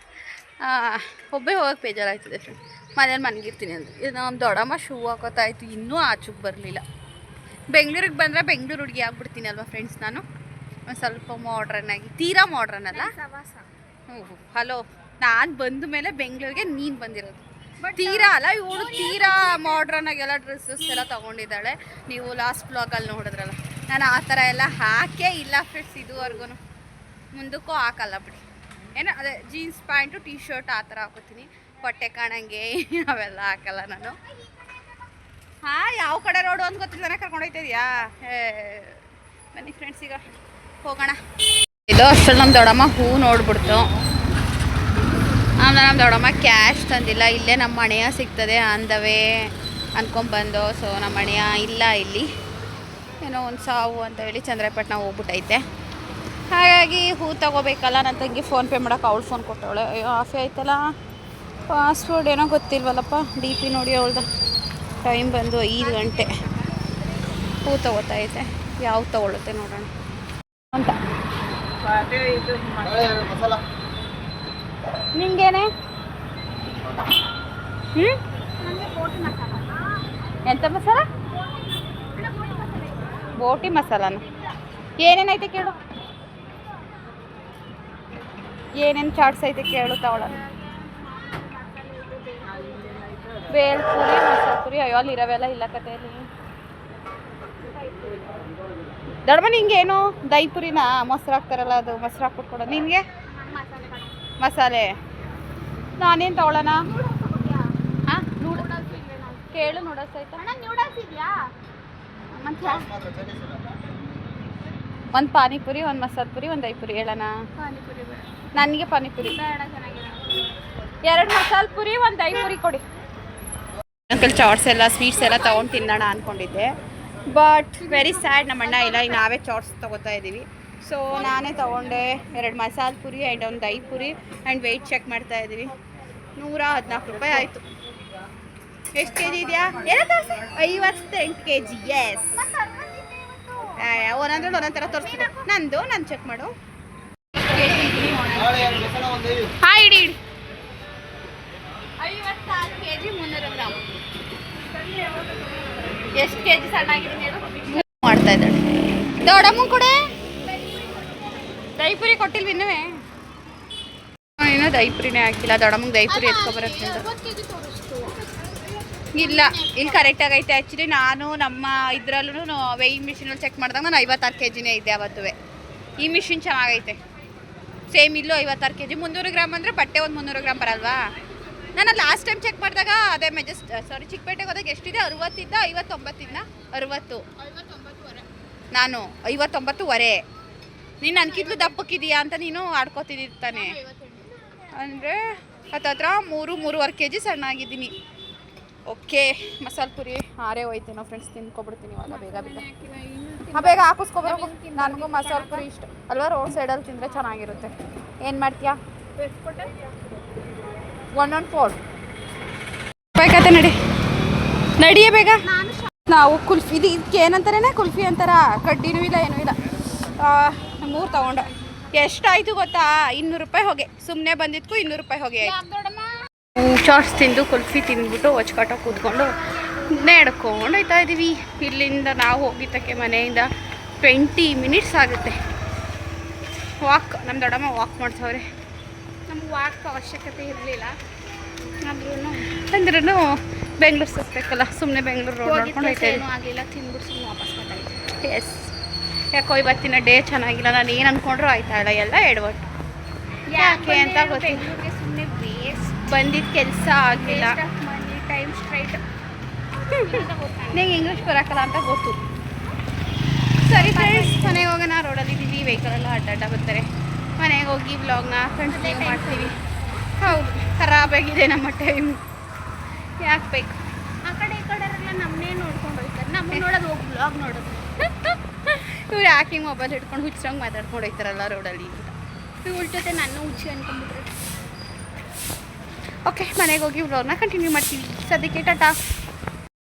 ಒಬ್ಬೇ ಹೋಗಕ್ಕೆ ಬೇಜಾರಾಗ್ತದೆ ಫ್ರೆಂಡ್. ಮನೇಲಿ ಮನಗಿರ್ತೀನಿ ಅಂತ. ಇದು ನಮ್ಮ ದೊಡ್ಡಮ್ಮ ಶೂ ಹಾಕೋತಾ ಇತ್ತು, ಇನ್ನೂ ಆಚೆಗೆ ಬರಲಿಲ್ಲ. ಬೆಂಗಳೂರಿಗೆ ಬಂದರೆ ಬೆಂಗಳೂರು ಹುಡುಗಿ ಆಗ್ಬಿಡ್ತೀನಿ ಅಲ್ವಾ ಫ್ರೆಂಡ್ಸ್ ನಾನು. ಒಂದು ಸ್ವಲ್ಪ ಮಾಡ್ರನ್ ಆಗಿ, ತೀರಾ ಮಾಡ್ರನ್ ಅಲ್ಲ. ಹಲೋ, ನಾನು ಬಂದ ಮೇಲೆ ಬೆಂಗಳೂರಿಗೆ ನೀನು ಬಂದಿರೋದು, ತೀರಾ ಅಲ್ಲ. ಇವಳು ತೀರಾ ಮಾಡ್ರನ್ ಆಗಿ ಎಲ್ಲ ಡ್ರೆಸ್ಸಸ್ ಎಲ್ಲ ತೊಗೊಂಡಿದ್ದಾಳೆ. ನೀವು ಲಾಸ್ಟ್ ಬ್ಲಾಗಲ್ಲಿ ನೋಡಿದ್ರಲ್ಲ, ನಾನು ಆ ಥರ ಎಲ್ಲ ಹಾಕೇ ಇಲ್ಲ ಫ್ರೆಂಡ್ಸ್ ಇದುವರೆಗೂ. ಮುಂದಕ್ಕೂ ಹಾಕಲ್ಲ ಬಿಡಿ. ಏನೋ ಅದೇ ಜೀನ್ಸ್ ಪ್ಯಾಂಟು ಟೀ ಶರ್ಟ್ ಆ ಥರ ಹಾಕೋತೀನಿ. ಹೊಟ್ಟೆ ಕಾಣಂಗೆ ಅವೆಲ್ಲ ಹಾಕಲ್ಲ ನಾನು. ಹಾಂ, ಯಾವ ಕಡೆ ರೋಡು ಅಂತ ಗೊತ್ತಿದ್ದಾನೆ ಕರ್ಕೊಂಡೋಗ್ತಿದ್ಯಾ? ಬನ್ನಿ ಫ್ರೆಂಡ್ಸ್, ಈಗ ಹೋಗೋಣ. ಇದು ಅಷ್ಟರಲ್ಲಿ ನಮ್ಮ ದೊಡ್ಡಮ್ಮ ಹೂ ನೋಡ್ಬಿಡ್ತು. ಆಮೇಲೆ ನಮ್ಮ ದೊಡ್ಡಮ್ಮ ಕ್ಯಾಶ್ ತಂದಿಲ್ಲ. ಇಲ್ಲೇ ನಮ್ಮ ಮನೆಯ ಸಿಗ್ತದೆ ಅಂದವೇ ಅಂದ್ಕೊಂಬಂದು. ಸೊ ನಮ್ಮ ಮನೆಯ ಇಲ್ಲ ಇಲ್ಲಿ, ಏನೋ ಒಂದು ಸಾವು ಅಂತ ಹೇಳಿ ಚಂದ್ರಪಟ್ಟಣ ಹೋಗ್ಬಿಟ್ಟೈತೆ. ಹಾಗಾಗಿ ಹೂ ತೊಗೋಬೇಕಲ್ಲ. ನನ್ನ ತಂಗಿ ಫೋನ್ಪೇ ಮಾಡೋಕೆ ಅವಳು ಫೋನ್ ಕೊಟ್ಟವಳೆ. ಅಯ್ಯೋ, ಆಫೆ ಆಯ್ತಲ್ಲ. ಪಾಸ್ವರ್ಡ್ ಏನೋ ಗೊತ್ತಿಲ್ವಲ್ಲಪ್ಪ. ಡಿ ಪಿ ನೋಡಿ ಅವಳ್ದು. ಟೈಮ್ ಬಂದು 5 ಗಂಟೆ. ಹೂ ತೊಗೋತೈತೆ. ಯಾವ್ದು ತೊಗೊಳುತ್ತೆ ನೋಡೋಣ ಅಂತ. ನಿಂಗೇನೆ ಎಂಥ ಮಸಾಲ? ಬೋಟಿ ಮಸಾಲಾನ? ಏನೇನೈತೆ ಕೇಳು, ಏನೇನು ಚಾಟ್ಸ್ ಐತೆ ಕೇಳು, ತಗೊಳ್ಳೋಣ. ಬೇಲ್ಪುರಿ, ಮಸಾಲ ಪುರಿ. ಅಯ್ಯೋ, ಅಲ್ಲಿ ಇರೋವೆಲ್ಲ ಇಲ್ಲ ಕತೆಯಲ್ಲಿ. ದೊಡ್ಡಮ್ಮ ನಿಂಗೇನು ದೈಪುರಿನ ಮೊಸರು ಹಾಕ್ತಾರಲ್ಲ, ಅದು ಮೊಸರು ಹಾಕ್ಬಿಟ್ಟು ಕೊಡೋದು ನಿನಗೆ. ಮಸಾಲೆ ನಾನೇನು ತಗೊಳ್ಳೋಣ? ಹಾಂ, ಕೇಳು. ನೂಡಲ್ಸ್ ಆಯ್ತಾ? ಒಂದು ಪಾನಿಪುರಿ, ಒಂದು ಮಸಾಲ ಪುರಿ, ಒಂದು ದೈಪುರಿ ಹೇಳೋಣ. ನನಗೆ ಪಾನಿಪುರಿ 2 ಮಸಾಲ ಪುರಿ, 1 ದೈಪುರಿ ಕೊಡಿ. ಅಂಕಲ್ ಚಾಟ್ಸ್ ಎಲ್ಲ ಸ್ವೀಟ್ಸ್ ಎಲ್ಲ ತೊಗೊಂಡು ತಿನ್ನೋಣ ಅಂದ್ಕೊಂಡಿದ್ದೆ. ಬಟ್ ವೆರಿ ಸ್ಯಾಡ್, ನಮ್ಮ ಅಣ್ಣ ಇಲ್ಲ, ಈಗ ನಾವೇ ಚಾಟ್ಸ್ ತೊಗೋತಾ ಇದ್ದೀವಿ. ಸೊ ನಾನೇ ತೊಗೊಂಡೆ 2 masala puri and 1 dahi puri. And weight check ಮಾಡ್ತಾ ಇದ್ದೀವಿ. 114 ರೂಪಾಯಿ ಆಯಿತು. ಎಷ್ಟು ಕೆ ಜಿ ಇದೆಯಾ? 58 kg. ಎಸ್, ಒಂದೊಂದ್ರಲ್ಲಿ ಒಂದೊಂದ್ ಥರ ತೋರಿಸ್ಬೇಕು. ನಾನು ಚೆಕ್ ಮಾಡು. ಹಾಂ ಇಡಿ 56 kg 300 ಗ್ರಾಮ್. ಎಷ್ಟು kg ಸಣ್ಣ ಆಗಿದ್ದೀನಿ ಹೇಳು. ಮಾಡ್ತಾ ಇದ್ದಾಳೆ. ದೊಡ್ಡಮ್ಮ ಕೊಡೆ ದೈಪುರಿ ಕೊಟ್ಟಿಲ್ವ ಇನ್ನುವೇ? ಇನ್ನೂ ದೈಪುರಿನೇ ಹಾಕಿಲ್ಲ. ದೊಡ್ಡಮ್ಮಗೆ ದೈಪುರಿ ಎತ್ಕೊಬರಕ್ಕೆ ಇಲ್ಲ. ಇಲ್ಲಿ ಕರೆಕ್ಟಾಗಿ ಐತೆ. ಆ್ಯಕ್ಚುಲಿ ನಾನು ನಮ್ಮ ಇದರಲ್ಲೂ ವೆಯ್ಯಿಂಗ್ ಮಿಷಿನಲ್ಲಿ ಚೆಕ್ ಮಾಡಿದಾಗ ನಾನು 56 kgನೇ ಇದೆ ಅವತ್ತು. ಈ ಮಿಷಿನ್ ಚೆನ್ನಾಗೈತೆ. ಸೇಮ್ ಇಲ್ಲೂ 56 kg 300 ಗ್ರಾಮ್ ಅಂದರೆ ಬಟ್ಟೆ ಒಂದು 300 ಗ್ರಾಮ್ ಬರಲ್ವಾ? ನಾನು ಲಾಸ್ಟ್ ಟೈಮ್ ಚೆಕ್ ಮಾಡಿದಾಗ ಅದೇ ಚಿಕ್ಕಪೇಟೆಗೆ ಹೋದಾಗ ಎಷ್ಟಿದೆ 60 ಇದ್ದ 59 ಇದ್ದ 60. ನಾನು 59ವರೆ. ನೀನು ಅನ್ಕಿದ್ಲು ದಪ್ಪಕ್ಕಿದೆಯಾ ಅಂತ ನೀನು ಆಡ್ಕೋತಿದ್ದಾನೆ. ಅಂದರೆ ಹತ್ತತ್ರ 3-3.5 kg ಸಣ್ಣ ಆಗಿದ್ದೀನಿ. ಓಕೆ, ಮಸಾಲೆ ಪುರಿ ಆರೇ ಹೋಯ್ತೇನೋ ಫ್ರೆಂಡ್ಸ್. ತಿನ್ಕೊಬಿಡ್ತೀನಿ ಇವಾಗ ಬೇಗ ಬೇಗ ಹಾಕಿಸ್ಕೊಬರ್ಬೇಕು. ನನಗೂ ಮಸಾಲೆ ಪುರಿ ಇಷ್ಟ ಅಲ್ವಾ. ರೋಡ್ ಸೈಡಲ್ಲಿ ತಿಂದರೆ ಚೆನ್ನಾಗಿರುತ್ತೆ. ಏನು ಮಾಡ್ತೀಯಾ? 114 ಬೇಕತ್ತೆ. ನಡಿಯೇ ಬೇಗ. ನಾವು ಕುಲ್ಫಿ ಇದಕ್ಕೆ ಏನಂತಾರೇನೆ ಕುಲ್ಫಿ ಅಂತಾರ. ಕಡ್ಡಿನೂ ಇಲ್ಲ ಏನೂ ಇಲ್ಲ. 3 ತಗೊಂಡೆ. ಎಷ್ಟಾಯಿತು ಗೊತ್ತಾ? 200 ರೂಪಾಯಿ ಹೋಗಿ. ಸುಮ್ಮನೆ ಬಂದಿದ್ದಕ್ಕೂ 200 ರೂಪಾಯಿ ಹೋಗಿ ಆಯ್ತು. ಚಾಟ್ಸ್ ತಿಂದು ಕುಲ್ಫಿ ತಿಂದ್ಬಿಟ್ಟು ಹೊಚ್ಕಟ್ಟ ಕೂತ್ಕೊಂಡು ನಡ್ಕೊಂಡು ಹೋಗ್ತಾ ಇದ್ದೀವಿ. ಇಲ್ಲಿಂದ ನಾವು ಹೋಗಿದ್ದಕ್ಕೆ ಮನೆಯಿಂದ 20 ಮಿನಿಟ್ಸ್ ಆಗುತ್ತೆ ವಾಕ್. ನಮ್ಮ ದೊಡ್ಡಮ್ಮ ವಾಕ್ ಮಾಡ್ಸವ್ರೆ. ನಮ್ಗೆ ವಾಕ್ ಅವಶ್ಯಕತೆ ಇರಲಿಲ್ಲ. ಅಂದ್ರೂ ಬೆಂಗ್ಳೂರು ಸುತ್ತಬೇಕಲ್ಲ, ಸುಮ್ಮನೆ ಬೆಂಗ್ಳೂರು ರೋಡ್ ನೋಡ್ಕೊಂಡು ಹೋಗ್ತಾ ಆಗಲಿಲ್ಲ. ತಿಂದ್ಬಿಟ್ಟು ಸುಮ್ಮನೆ ವಾಪಸ್ ಮಾತಾಡಿ. ಎಸ್, ಯಾಕೋ ಇವತ್ತಿನ ಡೇ ಚೆನ್ನಾಗಿಲ್ಲ. ನಾನು ಏನು ಅಂದ್ಕೊಂಡ್ರು ಆಯ್ತಾ ಇಲ್ಲ, ಎಲ್ಲ ಎಡವಟ್ಟು. ಯಾಕೆ ಅಂತ ಗೊತ್ತಿಲ್ಲ. ಸುಮ್ಮನೆ ವೇಸ್ಟ್. ಬಂದಿದ್ದ ಕೆಲಸ ಆಗಲಿಲ್ಲ. Time straight. ನಿಂಗೆ ಇಂಗ್ಲೀಷ್ ಬರೋಕ್ಕಲ್ಲ ಅಂತ ಗೊತ್ತು. ಸರಿ ಫ್ರೆಂಡ್ಸ್, ಮನೆಗೆ ಹೋಗೋಣ. ರೋಡಲ್ಲಿ ಇದ್ದೀವಿ, ವೆಹಿಕಲೆಲ್ಲ ಅಡ್ಡ ಬರ್ತಾರೆ. ಮನೆಗೆ ಹೋಗಿ ವ್ಲಾಗ್ನ ಕಂಟಿನ್ಯೂ ಮಾಡ್ತೀವಿ. ಹೌದು, ಖರಾಬಾಗಿದೆ ನಮ್ಮ ಟೈಮ್. ಯಾಕೆ ಬೇಕು? ಆ ಕಡೆ ಈ ಕಡೆಲ್ಲ ನಮ್ಮನ್ನೇ ನೋಡ್ಕೊಂಡು ಹೋಗ್ತಾರೆ. ನಮ್ಮನ್ನ ನೋಡೋದು ಹೋಗಿ ವ್ಲಾಗ್ ನೋಡೋದು. ಇವ್ರು ಯಾಕೆ ಹಿಂಗೆ ಮೊಬೈಲ್ ಹಿಡ್ಕೊಂಡು ಹುಚ್ಚಂಗೆ ಮಾತಾಡ್ಕೊಂಡು ಹೋಗ್ತಾರಲ್ಲ ರೋಡಲ್ಲಿ ಅಂತ. ಇವ್ರ ಜೊತೆ ನನ್ನ ಹುಚ್ಚಿ ಅನ್ಕೊಂಡ್ಬಿಟ್ರೆ. ಓಕೆ, ಮನೆಗೆ ಹೋಗಿ ವ್ಲಾಗ್ನ ಕಂಟಿನ್ಯೂ ಮಾಡ್ತೀವಿ. ಸದ್ಯಕ್ಕೆ ಟಾಟಾ.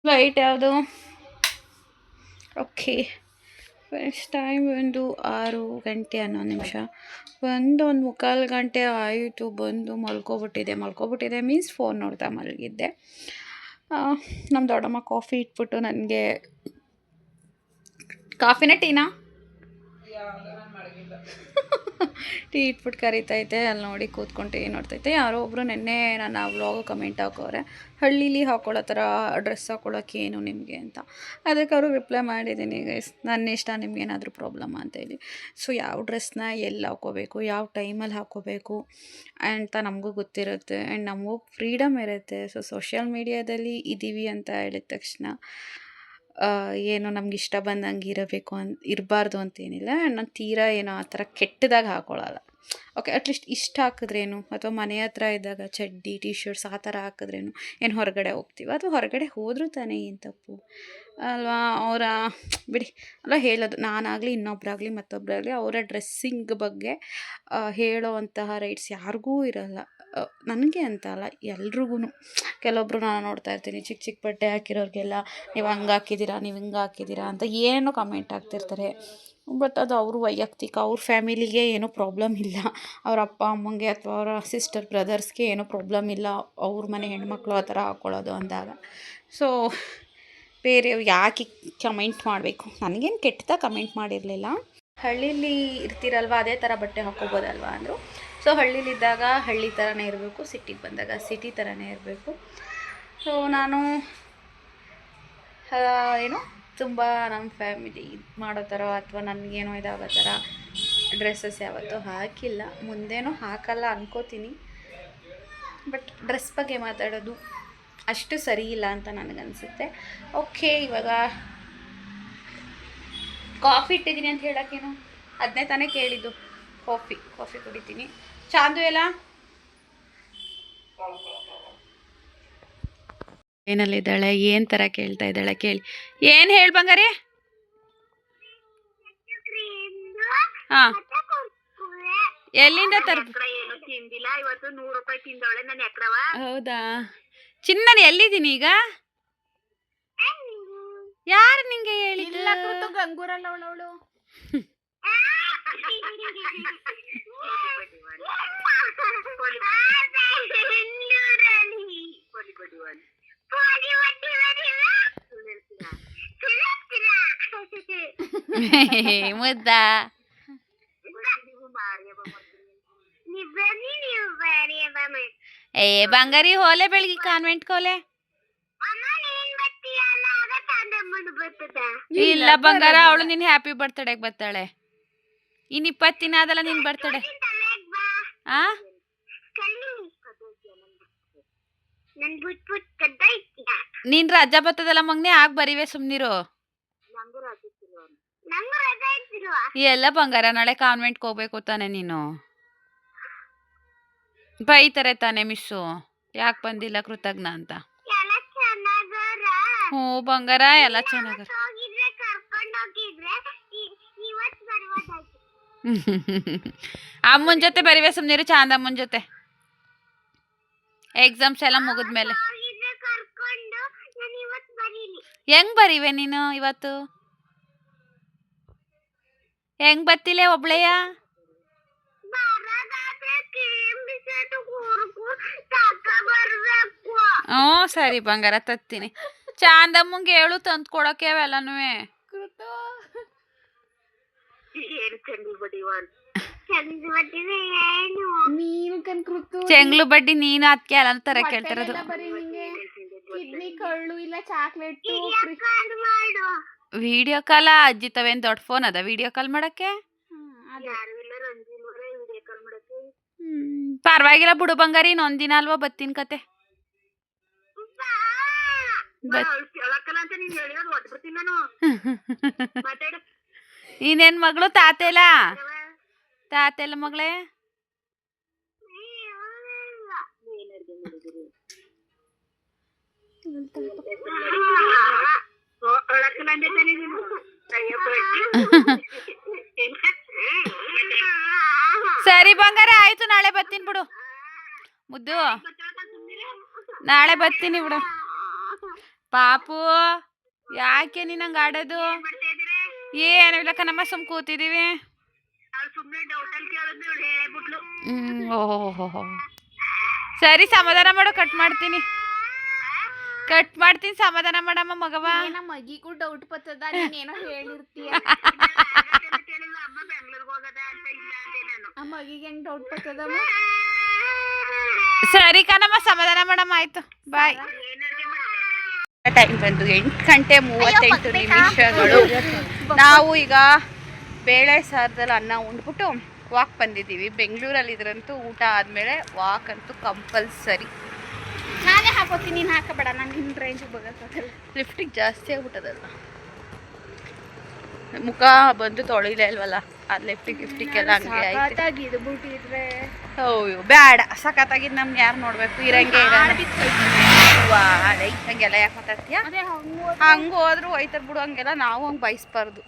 ಲೈಟ್ ಯಾವುದು? ಓಕೆ ಫ್ರೆಂಡ್ಸ್, ಟೈಮ್ ಒಂದು 6 ಗಂಟೆ 11 ನಿಮಿಷ. 1-1 ಗಂಟೆ ಆಯಿತು. ಬಂದು ಮಲ್ಕೊಬಿಟ್ಟಿದೆ ಮೀನ್ಸ್ ಫೋನ್ ನೋಡ್ತಾ ಮಲಗಿದ್ದೆ. ನಮ್ಮ ದೊಡ್ಡಮ್ಮ ಕಾಫಿ ಇಟ್ಬಿಟ್ಟು ನನಗೆ ಕಾಫಿನ ಟೀನಾ ಟೀ ಇಟ್ಬಿಟ್ಟು ಕರಿತೈತೆ. ಅಲ್ಲಿ ನೋಡಿ ಕೂತ್ಕೊಂಡು ಟೀ ನೋಡ್ತೈತೆ. ಯಾರೋ ಒಬ್ಬರು ನೆನ್ನೆ ನನ್ನ ವ್ಲಾಗ್ ಕಮೆಂಟ್ ಹಾಕೋರೆ, ಹಳ್ಳೀಲಿ ಹಾಕೊಳ್ಳೋ ಥರ ಡ್ರೆಸ್ ಹಾಕೊಳ್ಳೋಕೆ ಏನು ನಿಮಗೆ ಅಂತ. ಅದಕ್ಕೆ ಅವರು ರಿಪ್ಲೈ ಮಾಡಿದ್ದೀನಿ, ಗೈಸ್ ನನ್ನ ಇಷ್ಟ, ನಿಮ್ಗೇನಾದರೂ ಪ್ರಾಬ್ಲಮ್ ಅಂತೇಳಿ. ಸೊ ಯಾವ ಡ್ರೆಸ್ನ ಎಲ್ಲಿ ಹಾಕ್ಕೋಬೇಕು, ಯಾವ ಟೈಮಲ್ಲಿ ಹಾಕ್ಕೋಬೇಕು ಅಂತ ನಮಗೂ ಗೊತ್ತಿರುತ್ತೆ. ಆ್ಯಂಡ್ ನಮಗೂ ಫ್ರೀಡಮ್ ಇರುತ್ತೆ. ಸೊ ಸೋಷಿಯಲ್ ಮೀಡಿಯಾದಲ್ಲಿ ಇದ್ದೀವಿ ಅಂತ ಹೇಳಿದ ತಕ್ಷಣ ಏನು ನಮ್ಗೆ ಇಷ್ಟ ಬಂದಂಗೆ ಇರಬಾರ್ದು ಅಂತೇನಿಲ್ಲ. ನಾನು ತೀರಾ ಏನೋ ಆ ಥರ ಕೆಟ್ಟದಾಗಿ ಹಾಕ್ಕೊಳ್ಳಲ್ಲ. ಓಕೆ, ಅಟ್ಲೀಸ್ಟ್ ಇಷ್ಟ ಹಾಕಿದ್ರೇನು, ಅಥವಾ ಮನೆ ಹತ್ರ ಇದ್ದಾಗ ಚಡ್ಡಿ ಟೀ ಶರ್ಟ್ಸ್ ಆ ಥರ ಹಾಕಿದ್ರೇನು. ಏನು ಹೊರಗಡೆ ಹೋಗ್ತೀವಿ, ಅಥವಾ ಹೊರಗಡೆ ಹೋದರೂ ತಾನೇ ಏನು ತಪ್ಪು ಅಲ್ವಾ? ಅವರ ಬಿಡಿ ಅಲ್ಲ ಹೇಳೋದು. ನಾನಾಗಲಿ ಇನ್ನೊಬ್ಬರಾಗಲಿ ಮತ್ತೊಬ್ಬರಾಗಲಿ ಅವರ ಡ್ರೆಸ್ಸಿಂಗ್ ಬಗ್ಗೆ ಹೇಳೋವಂತಹ ರೈಟ್ಸ್ ಯಾರಿಗೂ ಇರೋಲ್ಲ. ನನಗೆ ಅಂತ ಅಲ್ಲ, ಎಲ್ರಿಗೂ. ಕೆಲವೊಬ್ರು ನಾನು ನೋಡ್ತಾ ಇರ್ತೀನಿ, ಚಿಕ್ಕ ಬಟ್ಟೆ ಹಾಕಿರೋರಿಗೆಲ್ಲ ನೀವು ಹಂಗೆ ಹಾಕಿದ್ದೀರಾ, ನೀವು ಹಿಂಗೆ ಹಾಕಿದ್ದೀರಾ ಅಂತ ಏನೋ ಕಮೆಂಟ್ ಆಗ್ತಿರ್ತಾರೆ. ಬಟ್ ಅದು ಅವರು ವೈಯಕ್ತಿಕ, ಅವ್ರ ಫ್ಯಾಮಿಲಿಗೆ ಏನೂ ಪ್ರಾಬ್ಲಮ್ ಇಲ್ಲ. ಅವ್ರ ಅಪ್ಪ ಅಮ್ಮಂಗೆ ಅಥವಾ ಅವರ ಸಿಸ್ಟರ್ ಬ್ರದರ್ಸ್ಗೆ ಏನೂ ಪ್ರಾಬ್ಲಮ್ ಇಲ್ಲ ಅವ್ರ ಮನೆ ಹೆಣ್ಮಕ್ಳು ಆ ಥರ ಹಾಕ್ಕೊಳ್ಳೋದು ಅಂದಾಗ. ಸೊ ಬೇರೆಯವ್ರು ಯಾಕೆ ಕಮೆಂಟ್ ಮಾಡಬೇಕು? ನನಗೇನು ಕೆಟ್ಟದಾಗ ಕಮೆಂಟ್ ಮಾಡಿರಲಿಲ್ಲ. ಹಳ್ಳೀಲಿ ಇರ್ತೀರಲ್ವ, ಅದೇ ಥರ ಬಟ್ಟೆ ಹಾಕ್ಕೋಬೋದಲ್ವ ಅಂದರು. ಸೊ ಹಳ್ಳೀಲಿದ್ದಾಗ ಹಳ್ಳಿ ಥರನೇ ಇರಬೇಕು, ಸಿಟಿಗೆ ಬಂದಾಗ ಸಿಟಿ ಥರನೇ ಇರಬೇಕು. ಸೊ ನಾನು ಏನು ತುಂಬ ನಮ್ಮ ಫ್ಯಾಮಿಲಿ ಇದು ಮಾಡೋ ಥರ ಅಥವಾ ನನಗೇನೋ ಇದಾಗೋ ಥರ ಡ್ರೆಸ್ಸಸ್ ಯಾವತ್ತೂ ಹಾಕಿಲ್ಲ, ಮುಂದೇನೂ ಹಾಕಲ್ಲ ಅನ್ಕೋತೀನಿ. ಬಟ್ ಡ್ರೆಸ್ ಬಗ್ಗೆ ಮಾತಾಡೋದು ಅಷ್ಟು ಸರಿ ಇಲ್ಲ ಅಂತ ನನಗನ್ಸುತ್ತೆ. ಓಕೆ, ಇವಾಗ ಕಾಫಿ ಇಟ್ಟಿದ್ದೀನಿ ಅಂತ ಹೇಳೋಕ್ಕೇನು, ಅದನ್ನೇ ತಾನೇ ಕೇಳಿದ್ದು. ಕಾಫಿ ಕುಡಿತೀನಿ. ಚಾಂದು ಎಲ್ಲ ಏನಲ್ಲಿದ್ದಾಳೆ, ಏನು ಥರ ಕೇಳ್ತಾ ಇದ್ದಾಳೆ ಕೇಳಿ. ಏನು ಹೇಳಿ ಬಂಗಾರಿ? ಹಾಂ, ಎಲ್ಲಿಂದ ಹೌದಾ ಚಿನ್ನ, ನಾನು ಎಲ್ಲಿದ್ದೀನಿ ಈಗ? ಯಾರು ನಿಂಗೆ ಇಲ್ಲ ಹೇಳಿಲ್ಲ ಕೃತು ಗಂಗೂರಲ್ಲ ಅವಳವಳು. ಮುದ್ದ ಏ ಬಂಗಾರಿ ಹೋಲೆ ಬೆಳಗ್ಗೆ ಕಾನ್ವೆಂಟ್ ಕೋಲೆ ಇಲ್ಲ ಬಂಗಾರ ಅವಳು ನಿನ್ ಹ್ಯಾಪಿ ಬರ್ತ್ಡೇಗ್ ಬರ್ತಾಳೆ. ಇನ್ 20 ದಿನ ಆದಲ್ಲ ನಿನ್ ಬರ್ತಡೆ. ಆ ನೀನ್ ರಜಾ ಬರ್ತದಲ್ಲ ಮಗ್ನೆ ಆಗ ಬರಿವೆ ಸುಮ್ನಿರು. ಎಲ್ಲ ಬಂಗಾರ ನಾಳೆ ಕಾನ್ವೆಂಟ್ಗೆ ಹೋಗ್ಬೇಕು ತಾನೆ ನೀನು. ಬೈತಾರೆ ತಾನೆ ಮಿಸ್ಸು ಯಾಕೆ ಬಂದಿಲ್ಲ ಕೃತಜ್ಞ ಅಂತ. ಹ್ಞೂ ಬಂಗಾರ ಎಲ್ಲ ಚೆನ್ನಾಗ. ಅಮ್ಮನ ಜೊತೆ ಬರಿವೆ ಸುಮ್ನಿರು ಚಾಂದ ಅಮ್ಮನ ಜೊತೆ. ಎಕ್ಸಾಮ್ಸ್ ಎಲ್ಲ ಮುಗಿದ್ಮೇಲೆ ಹೆಂಗ್ ಬರಿವೆ ನೀನು ಇವತ್ತು? ಹೆಂಗ್ ಬರ್ತಿಲೆ ಒಬ್ಳೆಯ? ಹ್ಞೂ ಸರಿ ಬಂಗಾರ ತತ್ತೀನಿ. ಚಾಂದಮ್ಮಂಗೆ ಹೇಳು ತಂದು ಕೊಡೋಕೆ ಅವೆಲ್ಲನೂ. ನೀನು ಕೃತು ಚೆಂಗ್ಳು ಬಡ್ಡಿ ನೀನು ಅದಕ್ಕೆ ಎಲ್ಲ ತರ ಕೇಳ್ತಿರೋದು. ಬರೀ ನಿಂಗೆ ಕಿಡ್ನಿ ಕಳ್ಳು ಇಲ್ಲ ಚಾಕ್ಲೇಟ್ ವಿಡಿಯೋ ಕಾಲ ಅಜ್ಜಿ ತವೇನ್ ದೊಡ್ಡ ಫೋನ್ ಅದ ವಿಡಿಯೋ ಕಾಲ್ ಮಾಡಕ್ಕೆ? ಪರವಾಗಿಲ್ಲ ಬಿಡು ಬಂಗಾರಿ ಇನ್ನೊಂದಿನ ಅಲ್ವಾ ಬತ್ತೀನಿ ಕತೆ. ಇನ್ನೇನ್ ಮಗಳು ತಾತೆಲ್ಲ ಮಗಳೇ? ಸರಿ ಬಂಗಾರ ಆಯ್ತು ನಾಳೆ ಬರ್ತೀನಿ ಬಿಡು ಮುದ್ದು. ನಾಳೆ ಬರ್ತೀನಿ ಬಿಡು. ಪಾಪು ಯಾಕೆ ನೀನ್ ಹಂಗ ಆಡೋದು? ಏನು ಇಲ್ಲ ಕಣಮ್ಮ ಸುಮ್ ಕೂತಿದೀವಿ. ಓಹೋ ಸರಿ ಸಮಾಧಾನ ಮಾಡು ಕಟ್ ಮಾಡ್ತೀನಿ ಸಮಾಧಾನ ಮಾಡಮ್ಮ ಮಗವ. ಮಗಿಗೂ ಡೌಟ್ ಬರ್ತದ ನೀನೇನೋ ಹೇಳಿರ್ತೀಯ. ಮಗಿಗೆ ಹೆಂಗ್ ಡೌಟ್ ಬರ್ತದ? ಸರಿ ಕಣಮ್ಮ ಸಮಾಧಾನ ಮಾಡಮ್ಮ ಆಯ್ತು ಬಾಯ್. ಟೈಮ್ ಬಂದು 8:38 ನಾವು ಈಗ ಬೇಳೆ ಸಾರದಲ್ಲಿ ಅನ್ನ ಉಂಡ್ಬಿಟ್ಟು ವಾಕ್ ಬಂದಿದ್ದೀವಿ. ಬೆಂಗಳೂರಲ್ಲಿ ಇದ್ರಂತೂ ಊಟ ಆದಮೇಲೆ ವಾಕ್ ಅಂತೂ ಕಂಪಲ್ಸರಿ. ನಾನೇ ಹಾಕೋತೀನಿ ನೀನು ಹಾಕಬೇಡ ನಾನು ನಿನ್ನ ರೇಂಜಿಗೆ ಬರೋಕ್ಕಾಗಲ್ಲ. ಲಿಫ್ಟಿಗೆ ಜಾಸ್ತಿ ಆಗ್ಬಿಟ್ಟದಲ್ಲ ಮುಖ ಬಂದು ತೊಳಿಲೇ ಇಲ್ವಲ್ಲ ಅದು ಲಿಫ್ಟಿಗೆಲ್ಲ ಹಂಗೆ ಆಯ್ತು. ಇದ್ಬಿಟ್ಟಿದ್ರೆ ಅಯ್ಯೋ ಬೇಡ ಸಖತ್ತಾಗಿದ್ದು ನಮ್ಗೆ ಯಾರು ನೋಡಬೇಕು ಇರಂಗೆ ಹಂಗೆಲ್ಲ ಯಾಕೆ ಮಾತಾಡ್ತೀಯ? ಹಂಗೆ ಹೋದ್ರು ಹೋಯ್ತಾರೆ ಬಿಡು ಹಂಗೆಲ್ಲ ನಾವು ಹಂಗೆ ಬಯಸ್ಬಾರ್ದು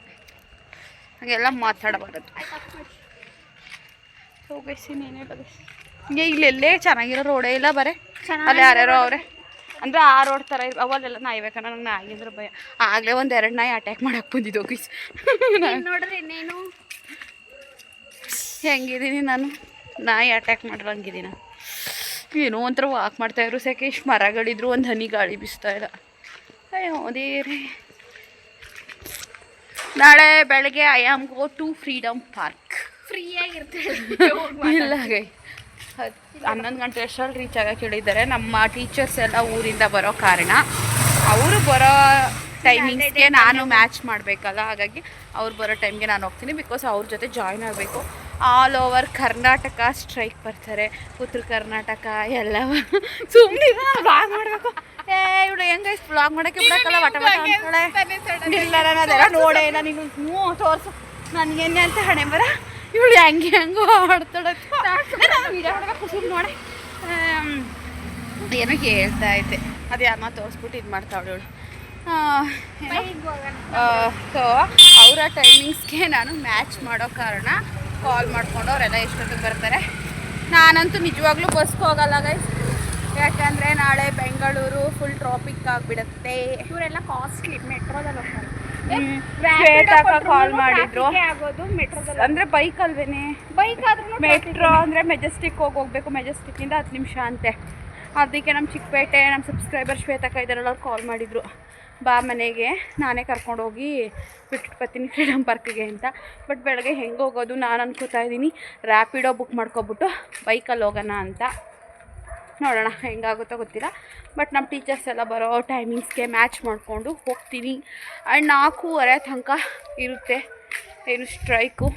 ಹಂಗೆಲ್ಲ ಮಾತಾಡಬಾರ್ದು. ಹೋಗಿಸಿ ನೀನೇ ಬಗಸಿ ಇಲ್ಲೆಲ್ಲೇ ಚೆನ್ನಾಗಿರೋ ರೋಡೇ ಇಲ್ಲ ಬರೇ ಅಲ್ಲಿ ಯಾರ್ಯಾರೋ ಅವ್ರೆ ಅಂದರೆ ಆ ರೋಡ್ ಥರ ಅವಲ್ಲೆಲ್ಲ ನಾಯ್ಬೇಕನ್ನ ನಂಗೆ ನಾಯಿ ಅಂದ್ರೆ ಭಯ. ಆಗಲೇ 1-2 ನಾಯಿ ಅಟ್ಯಾಕ್ ಮಾಡಕ್ಕೆ ಬಂದಿದ್ದು ಹೋಗಿಸಿ. ನೋಡ್ರಿ ಇನ್ನೇನು ಹೆಂಗಿದ್ದೀನಿ ನಾನು ನಾಯಿ ಅಟ್ಯಾಕ್ ಮಾಡಿರಂಗಿದ್ದೀನಿ. ಏನೋ ಒಂಥರ ವಾಕ್ ಮಾಡ್ತಾಯಿದ್ರು ಸೆಕೆ ಇಷ್ಟು ಮರಗಳಿದ್ರು ಒಂದು ಹನಿ ಗಾಳಿ ಬೀಸ್ತಾ ಇಲ್ಲ. ಅಯ್ಯೋ ದೇವ್ರೇ. ನಾಳೆ ಬೆಳಗ್ಗೆ I am go to freedom park. ಫ್ರೀಯಾಗಿರ್ತಾರೆ ಇಲ್ಲ ಗೈ 11 ಗಂಟೆ ಅಷ್ಟರಲ್ಲಿ ರೀಚ್ ಆಗಕ್ಕೆ ಹೇಳಿದ್ದಾರೆ. ನಮ್ಮ ಟೀಚರ್ಸ್ ಎಲ್ಲ ಊರಿಂದ ಬರೋ ಕಾರಣ ಅವರು ಬರೋ ಟೈಮಿಂಗ್ಸ್ಗೆ ನಾನು ಮ್ಯಾಚ್ ಮಾಡಬೇಕಲ್ಲ, ಹಾಗಾಗಿ ಅವ್ರು ಬರೋ ಟೈಮ್ಗೆ ನಾನು ಹೋಗ್ತೀನಿ. ಬಿಕಾಸ್ ಅವ್ರ ಜೊತೆ ಜಾಯ್ನ್ ಆಗಬೇಕು. ಆಲ್ ಓವರ್ ಕರ್ನಾಟಕ ಸ್ಟ್ರೈಕ್ ಬರ್ತಾರೆ, ಉತ್ತರ ಕರ್ನಾಟಕ ಎಲ್ಲ. ಸುಮ್ಮನೆ ವ್ಲಾಗ್ ಮಾಡಬೇಕು. ಇವಳು ಹೆಂಗೆ ವ್ಲಾಗ್ ಮಾಡೋಕ್ಕೆ ಬಿಡೋಕ್ಕಲ್ಲ ವಟ ಅಂತಾಳೆ. ಇಲ್ಲ ನಾನು ಅದೆಲ್ಲ ನೋಡೇ ಇಲ್ಲ. ನೀವು ತೋರಿಸು ನನಗೇನೆ ಅಂತ ಹಣೆ ಬರ. ಇವಳು ಹೆಂಗೋ ಆಡ್ತಾಳೆ. ವೀಡಿಯೋ ಮಾಡಬೇಕು ಸುಮ್ಮನೆ ನೋಡೆ ಏನೋ ಹೇಳ್ತಾ ಇದ್ದೆ. ಅದು ಯಾರನ್ನ ತೋರಿಸ್ಬಿಟ್ಟು ಇದು ಮಾಡ್ತಾವಳು ಇವಳು. ಸೊ ಅವರ ಟೈಮಿಂಗ್ಸ್ಗೆ ನಾನು ಮ್ಯಾಚ್ ಮಾಡೋ ಕಾರಣ ಕಾಲ್ ಮಾಡ್ಕೊಂಡು ಅವರೆಲ್ಲ ಎಷ್ಟೊತ್ತಿಗೆ ಬರ್ತಾರೆ. ನಾನಂತೂ ನಿಜವಾಗ್ಲೂ ಬಸ್ಗೆ ಹೋಗಲ್ಲ ಗೈಸ್. ಯಾಕಂದರೆ ನಾಳೆ ಬೆಂಗಳೂರು ಫುಲ್ ಟ್ರಾಫಿಕ್ ಆಗಿಬಿಡುತ್ತೆ. ಇವರೆಲ್ಲ ಕಾಸ್ಟ್ಲಿ ಮೆಟ್ರೋದಲ್ಲಿ ಹೋಗ್ತಾರೆ. ಶ್ವೇತಾಕ ಕಾಲ್ ಮಾಡಿದ್ರು. ಆಗೋದು ಮೆಟ್ರೋದಲ್ಲಿ ಅಂದರೆ ಬೈಕ್ ಅಲ್ವೇನೆ, ಬೈಕ್ ಆದ್ರೂ ಮೆಟ್ರೋ ಅಂದರೆ ಮೆಜೆಸ್ಟಿಕ್ ಹೋಗ್ಬೇಕು, ಮೆಜೆಸ್ಟಿಕ್ಕಿಂದ 10 ನಿಮಿಷ ಅಂತೆ. ಅದಕ್ಕೆ ನಮ್ಮ ಚಿಕ್ಕಪೇಟೆ ನಮ್ಮ ಸಬ್ಸ್ಕ್ರೈಬರ್ ಶ್ವೇತಕ್ಕ ಇದ್ದಾರಲ್ಲ ಅವ್ರು ಕಾಲ್ ಮಾಡಿದರು, ಬಾ ಮನೆಗೆ ನಾನೇ ಕರ್ಕೊಂಡೋಗಿ ಬಿಟ್ಟು ಬರ್ತೀನಿ ಫ್ರೀಡಮ್ ಪಾರ್ಕಿಗೆ ಅಂತ. ಬಟ್ ಬೆಳಗ್ಗೆ ಹೆಂಗೆ ಹೋಗೋದು ನಾನು ಅನ್ಕೋತಾ ಇದ್ದೀನಿ ರ್ಯಾಪಿಡೋ ಬುಕ್ ಮಾಡ್ಕೊಬಿಟ್ಟು ಬೈಕಲ್ಲಿ ಹೋಗೋಣ ಅಂತ. ನೋಡೋಣ ಹೆಂಗಾಗುತ್ತೋ ಗೊತ್ತಿಲ್ಲ. ಬಟ್ ನಮ್ಮ ಟೀಚರ್ಸ್ ಎಲ್ಲ ಬರೋ ಟೈಮಿಂಗ್ಸ್ಗೆ ಮ್ಯಾಚ್ ಮಾಡಿಕೊಂಡು ಹೋಗ್ತೀನಿ. ಆ್ಯಂಡ್ 4:30 ತನಕ ಇರುತ್ತೆ ಏನು ಸ್ಟ್ರೈಕು.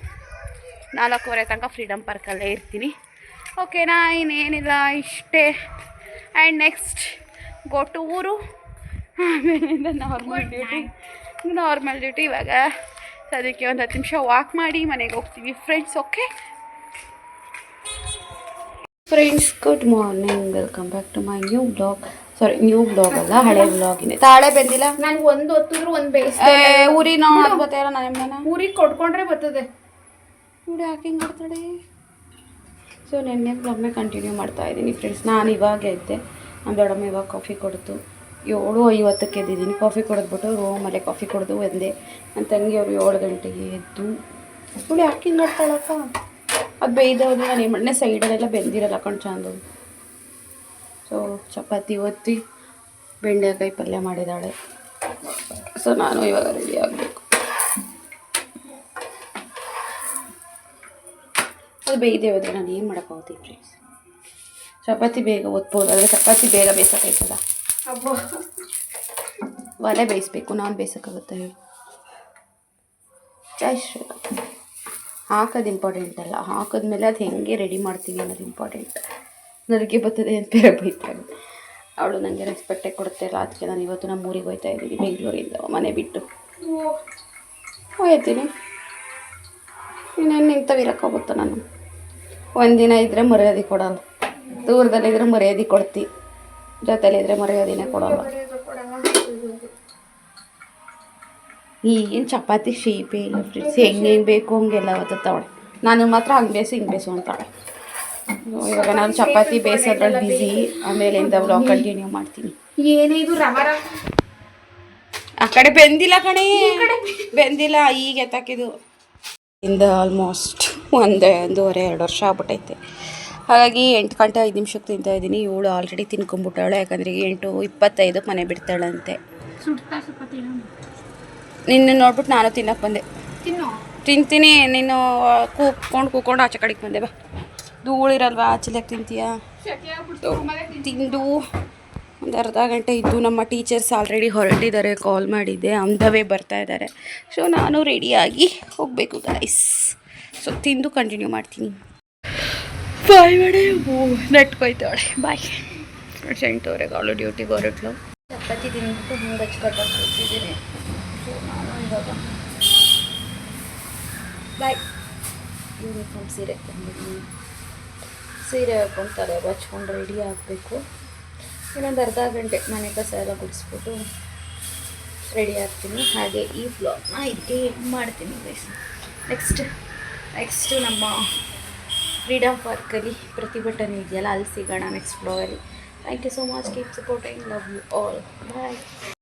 4:30 ತನಕ ಫ್ರೀಡಮ್ ಪಾರ್ಕಲ್ಲೇ ಇರ್ತೀನಿ. ಓಕೆನಾ, ಇನ್ನೇನಿಲ್ಲ ಇಷ್ಟೇ. ಆ್ಯಂಡ್ ನೆಕ್ಸ್ಟ್ ಗೋ ಟು ಊರು, ಆಮೇಲಿಂದ ನಾರ್ಮಲ್ ಡ್ಯೂಟಿ. ಇವಾಗ ಅದಕ್ಕೆ ಒಂದು 10 ನಿಮಿಷ ವಾಕ್ ಮಾಡಿ ಮನೆಗೆ ಹೋಗ್ತೀವಿ friends. Okay friends, good morning, welcome back to my new blog. New blog ಅಲ್ಲ, ಹಳೆ ಬ್ಲಾಗಿನೇ. ತಾಳೆ ಬಂದಿಲ್ಲ, ನಾನು ಒಂದು ಹೊತ್ತಿದ್ರು ಒಂದು ಬೇಯಿಸ್ ಊರಿಗೆ ನಾವು ಬರ್ತಾಯಿಲ್ಲ ನನ್ನ ಊರಿಗೆ ಕೊಟ್ಕೊಂಡ್ರೆ ಬರ್ತದೆ. ನೋಡಿ ಯಾಕೆ ಹಿಂಗೆ ಮಾಡ್ತಾಳೆ. ಸೊ ನೆನ್ನೆ ಬ್ಲಾಗ್ನ ಕಂಟಿನ್ಯೂ ಮಾಡ್ತಾಯಿದ್ದೀನಿ ಫ್ರೆಂಡ್ಸ್. ನಾನು ಇವಾಗ ಎದ್ದೆ, ನಮ್ಮ ದೊಡ್ಡಮ್ಮ ಇವಾಗ ಕಾಫಿ ಕೊಡ್ತು. 7:50ಕ್ಕೆ ಎದ್ದಿದ್ದೀನಿ. ಕಾಫಿ ಕೊಡದ್ಬಿಟ್ಟು ರೂಮಲ್ಲೇ ಕಾಫಿ ಕೊಡೋದು ಒಂದೇ. ನನ್ನ ತಂಗಿ ಅವರು 7 ಗಂಟೆಗೆ ಎದ್ದು. ನೋಡಿ ಯಾಕೆ ಹಿಂಗೆ ಮಾಡ್ತಾಳಕ್ಕ. ಅದು ಬೇಯ್ದವ್ರು ನಾನು ಏನು ಮಾಡನೆ ಸೈಡಲ್ಲೆಲ್ಲ ಬೆಂದಿರಲ್ಲ ಕಣ್ ಚಂದು. ಸೊ ಚಪಾತಿ ಒತ್ತಿ ಬೆಂಡೆಕಾಯಿ ಪಲ್ಯ ಮಾಡಿದ್ದಾಳೆ. ಸೊ ನಾನು ಇವಾಗ ರೆಡಿ ಆಗಬೇಕು. ಅದು ಬೇಯ್ದೆ ಹೋದರೆ ನಾನು ಏನು ಮಾಡೋಕ್ಕಾಗುತ್ತೆ ಫ್ರೆಂಡ್ಸ್. ಚಪಾತಿ ಬೇಗ ಒತ್ಬೋದು, ಆದರೆ ಚಪಾತಿ ಬೇಗ ಬೇಯಿಸೋಕ್ಕಾಯ್ತದ. ಒಲೆ ಬೇಯಿಸ್ಬೇಕು, ನಾನು ಬೇಯಿಸೋಕ್ಕಾಗುತ್ತೆ ಹೇಳಿ. ಜೈ ಶ್ರೀರಾಮ್. ಹಾಕೋದು ಇಂಪಾರ್ಟೆಂಟ್ ಅಲ್ಲ, ಹಾಕಿದ್ಮೇಲೆ ಅದು ಹೆಂಗೆ ರೆಡಿ ಮಾಡ್ತೀವಿ ಅನ್ನೋದು ಇಂಪಾರ್ಟೆಂಟ್. ನನಗೆ ಬರ್ತದೆ ಅಂತ ಬೇರೆ ಬೈತಾಳೆ ಅವಳು. ನನಗೆ ರೆಸ್ಪೆಕ್ಟೇ ಕೊಡ್ತಾಯಿಲ್ಲ. ಅದಕ್ಕೆ ನಾನು ಇವತ್ತು ನಮ್ಮ ಊರಿಗೆ ಹೋಗ್ತಾ ಇದ್ದೀನಿ ಬೆಂಗಳೂರಿಂದ ಮನೆ ಬಿಟ್ಟು ಹೋಗ್ತೀನಿ. ಇನ್ನೇನು ನಿಂತವಿರೋಕ್ಕಾಗುತ್ತಾ ನಾನು. ಒಂದಿನ ಇದ್ದರೆ ಮರ್ಯಾದೆ ಕೊಡಲ್ಲ, ದೂರದಲ್ಲಿದ್ದರೆ ಮರ್ಯಾದೆ ಕೊಡ್ತಿ, ಜೊತೆಲಿದ್ದರೆ ಮರ್ಯಾದೆನೇ ಕೊಡಲ್ಲ. ಈಗೇನು ಚಪಾತಿ ಶೇಪೇ ಇಲ್ಲ ಫ್ರೆಂಡ್ಸ್. ಹೆಂಗೆ ಬೇಕು ಹಂಗೆಲ್ಲ ಓದ್ತಾವಳೆ. ನಾನು ಮಾತ್ರ ಹಂಗೆ ಬೇಸು ಹಿಂಗೆ ಬೇಸು ಅಂತಾಳೆ. ಇವಾಗ ನಾನು ಚಪಾತಿ ಬೇಯಿಸೋದ್ರಲ್ಲಿ ಬ್ಯುಸಿ. ಆಮೇಲಿಂದ ವ್ಲಾಗ್ ಕಂಟಿನ್ಯೂ ಮಾಡ್ತೀನಿ. ಏನೇ ಇದು ರವ ಆ ಕಡೆ ಬೆಂದಿಲ್ಲ ಕಣೆ, ಬೆಂದಿಲ್ಲ. ಈಗ ಎತ್ತಾಕಿದ್ದು ಇಂದ ಆಲ್ಮೋಸ್ಟ್ 1.5 ವರ್ಷ ಆಗ್ಬಿಟ್ಟೈತೆ. ಹಾಗಾಗಿ 8 ಗಂಟೆ 5 ನಿಮಿಷಕ್ಕೆ ತಿಂತಾಯಿದ್ದೀನಿ. 7 ಆಲ್ರೆಡಿ ತಿನ್ಕೊಂಬಿಟ್ಟಾಳೆ. ಯಾಕಂದರೆ 8:25ಕ್ಕೆ ಮನೆ ಬಿಡ್ತಾಳಂತೆ. ಸುಡ್ತಾ ಚಪಾತಿ ನಿನ್ನ ನೋಡ್ಬಿಟ್ಟು ನಾನು ತಿನ್ನಕ್ಕೆ ಬಂದೆ. ತಿಂತೀನಿ. ನೀನು ಕೂತ್ಕೊಂಡು ಆಚೆ ಕಡೆಗೆ ಬಂದೆ. ಬಾ, ಧೂಳಿರಲ್ವಾ ಆಚೆಲೆಗೆ ತಿಂತೀಯಾ. ತಿಂದು ಒಂದು ಅರ್ಧ ಗಂಟೆ ಇದ್ದು ನಮ್ಮ ಟೀಚರ್ಸ್ ಆಲ್ರೆಡಿ ಹೊರಟಿದ್ದಾರೆ. ಕಾಲ್ ಮಾಡಿದ್ದೆ, ಅಂದವೇ ಬರ್ತಾ ಇದ್ದಾರೆ. ಸೊ ನಾನು ರೆಡಿಯಾಗಿ ಹೋಗಬೇಕು ಗೈಸ್. ಸೊ ತಿಂದು ಕಂಟಿನ್ಯೂ ಮಾಡ್ತೀನಿ. ಬಾಯ್ ಮಾಡಿ ನೆಟ್ಕೊಯ್ತಾಳೆ. Bye friends. 8:00 ಅವಳು ಡ್ಯೂಟಿಗೆ ಹೊರಟ್ಲು. ಚಪಾತಿ ತಿಂದ್ಬಿಟ್ಟು ಹಿಂಗೆ ಹಚ್ಕೊಟ್ಟು ಕೂತಿದ್ದೀನಿ. ಸೊ ನಾನು ಇವಾಗ ಬಾಯ್ ಯೂನಿಫಾರ್ಮ್ ಸೀರೆ ಹಾಕ್ಕೊಂಡಿದ್ದೀನಿ. ಸೀರೆ ಹಾಕ್ಕೊಂಡು ತಲೆ ಬಚ್ಕೊಂಡು ರೆಡಿ ಆಗಬೇಕು. ಇನ್ನೊಂದು ಅರ್ಧ ಗಂಟೆ ಮನೆ ಕಸ ಎಲ್ಲ ಗುಡಿಸ್ಬಿಟ್ಟು ರೆಡಿ ಆಗ್ತೀನಿ. ಹಾಗೆ ಈ ವ್ಲಾಗ್ನ ಇದಕ್ಕೆ ಮಾಡ್ತೀನಿ ಗೈಸ್. ನೆಕ್ಸ್ಟ್ ನಮ್ಮ ಫ್ರೀಡಮ್ ಪಾರ್ಕಲ್ಲಿ ಪ್ರತಿಭಟನೆ ಇದೆಯಲ್ಲ, ಅಲ್ಲಿ ಸಿಗೋಣ ನೆಕ್ಸ್ಟ್ ವ್ಲಾಗಲ್ಲಿ. Thank you so much. Keep supporting. Love you all. Bye.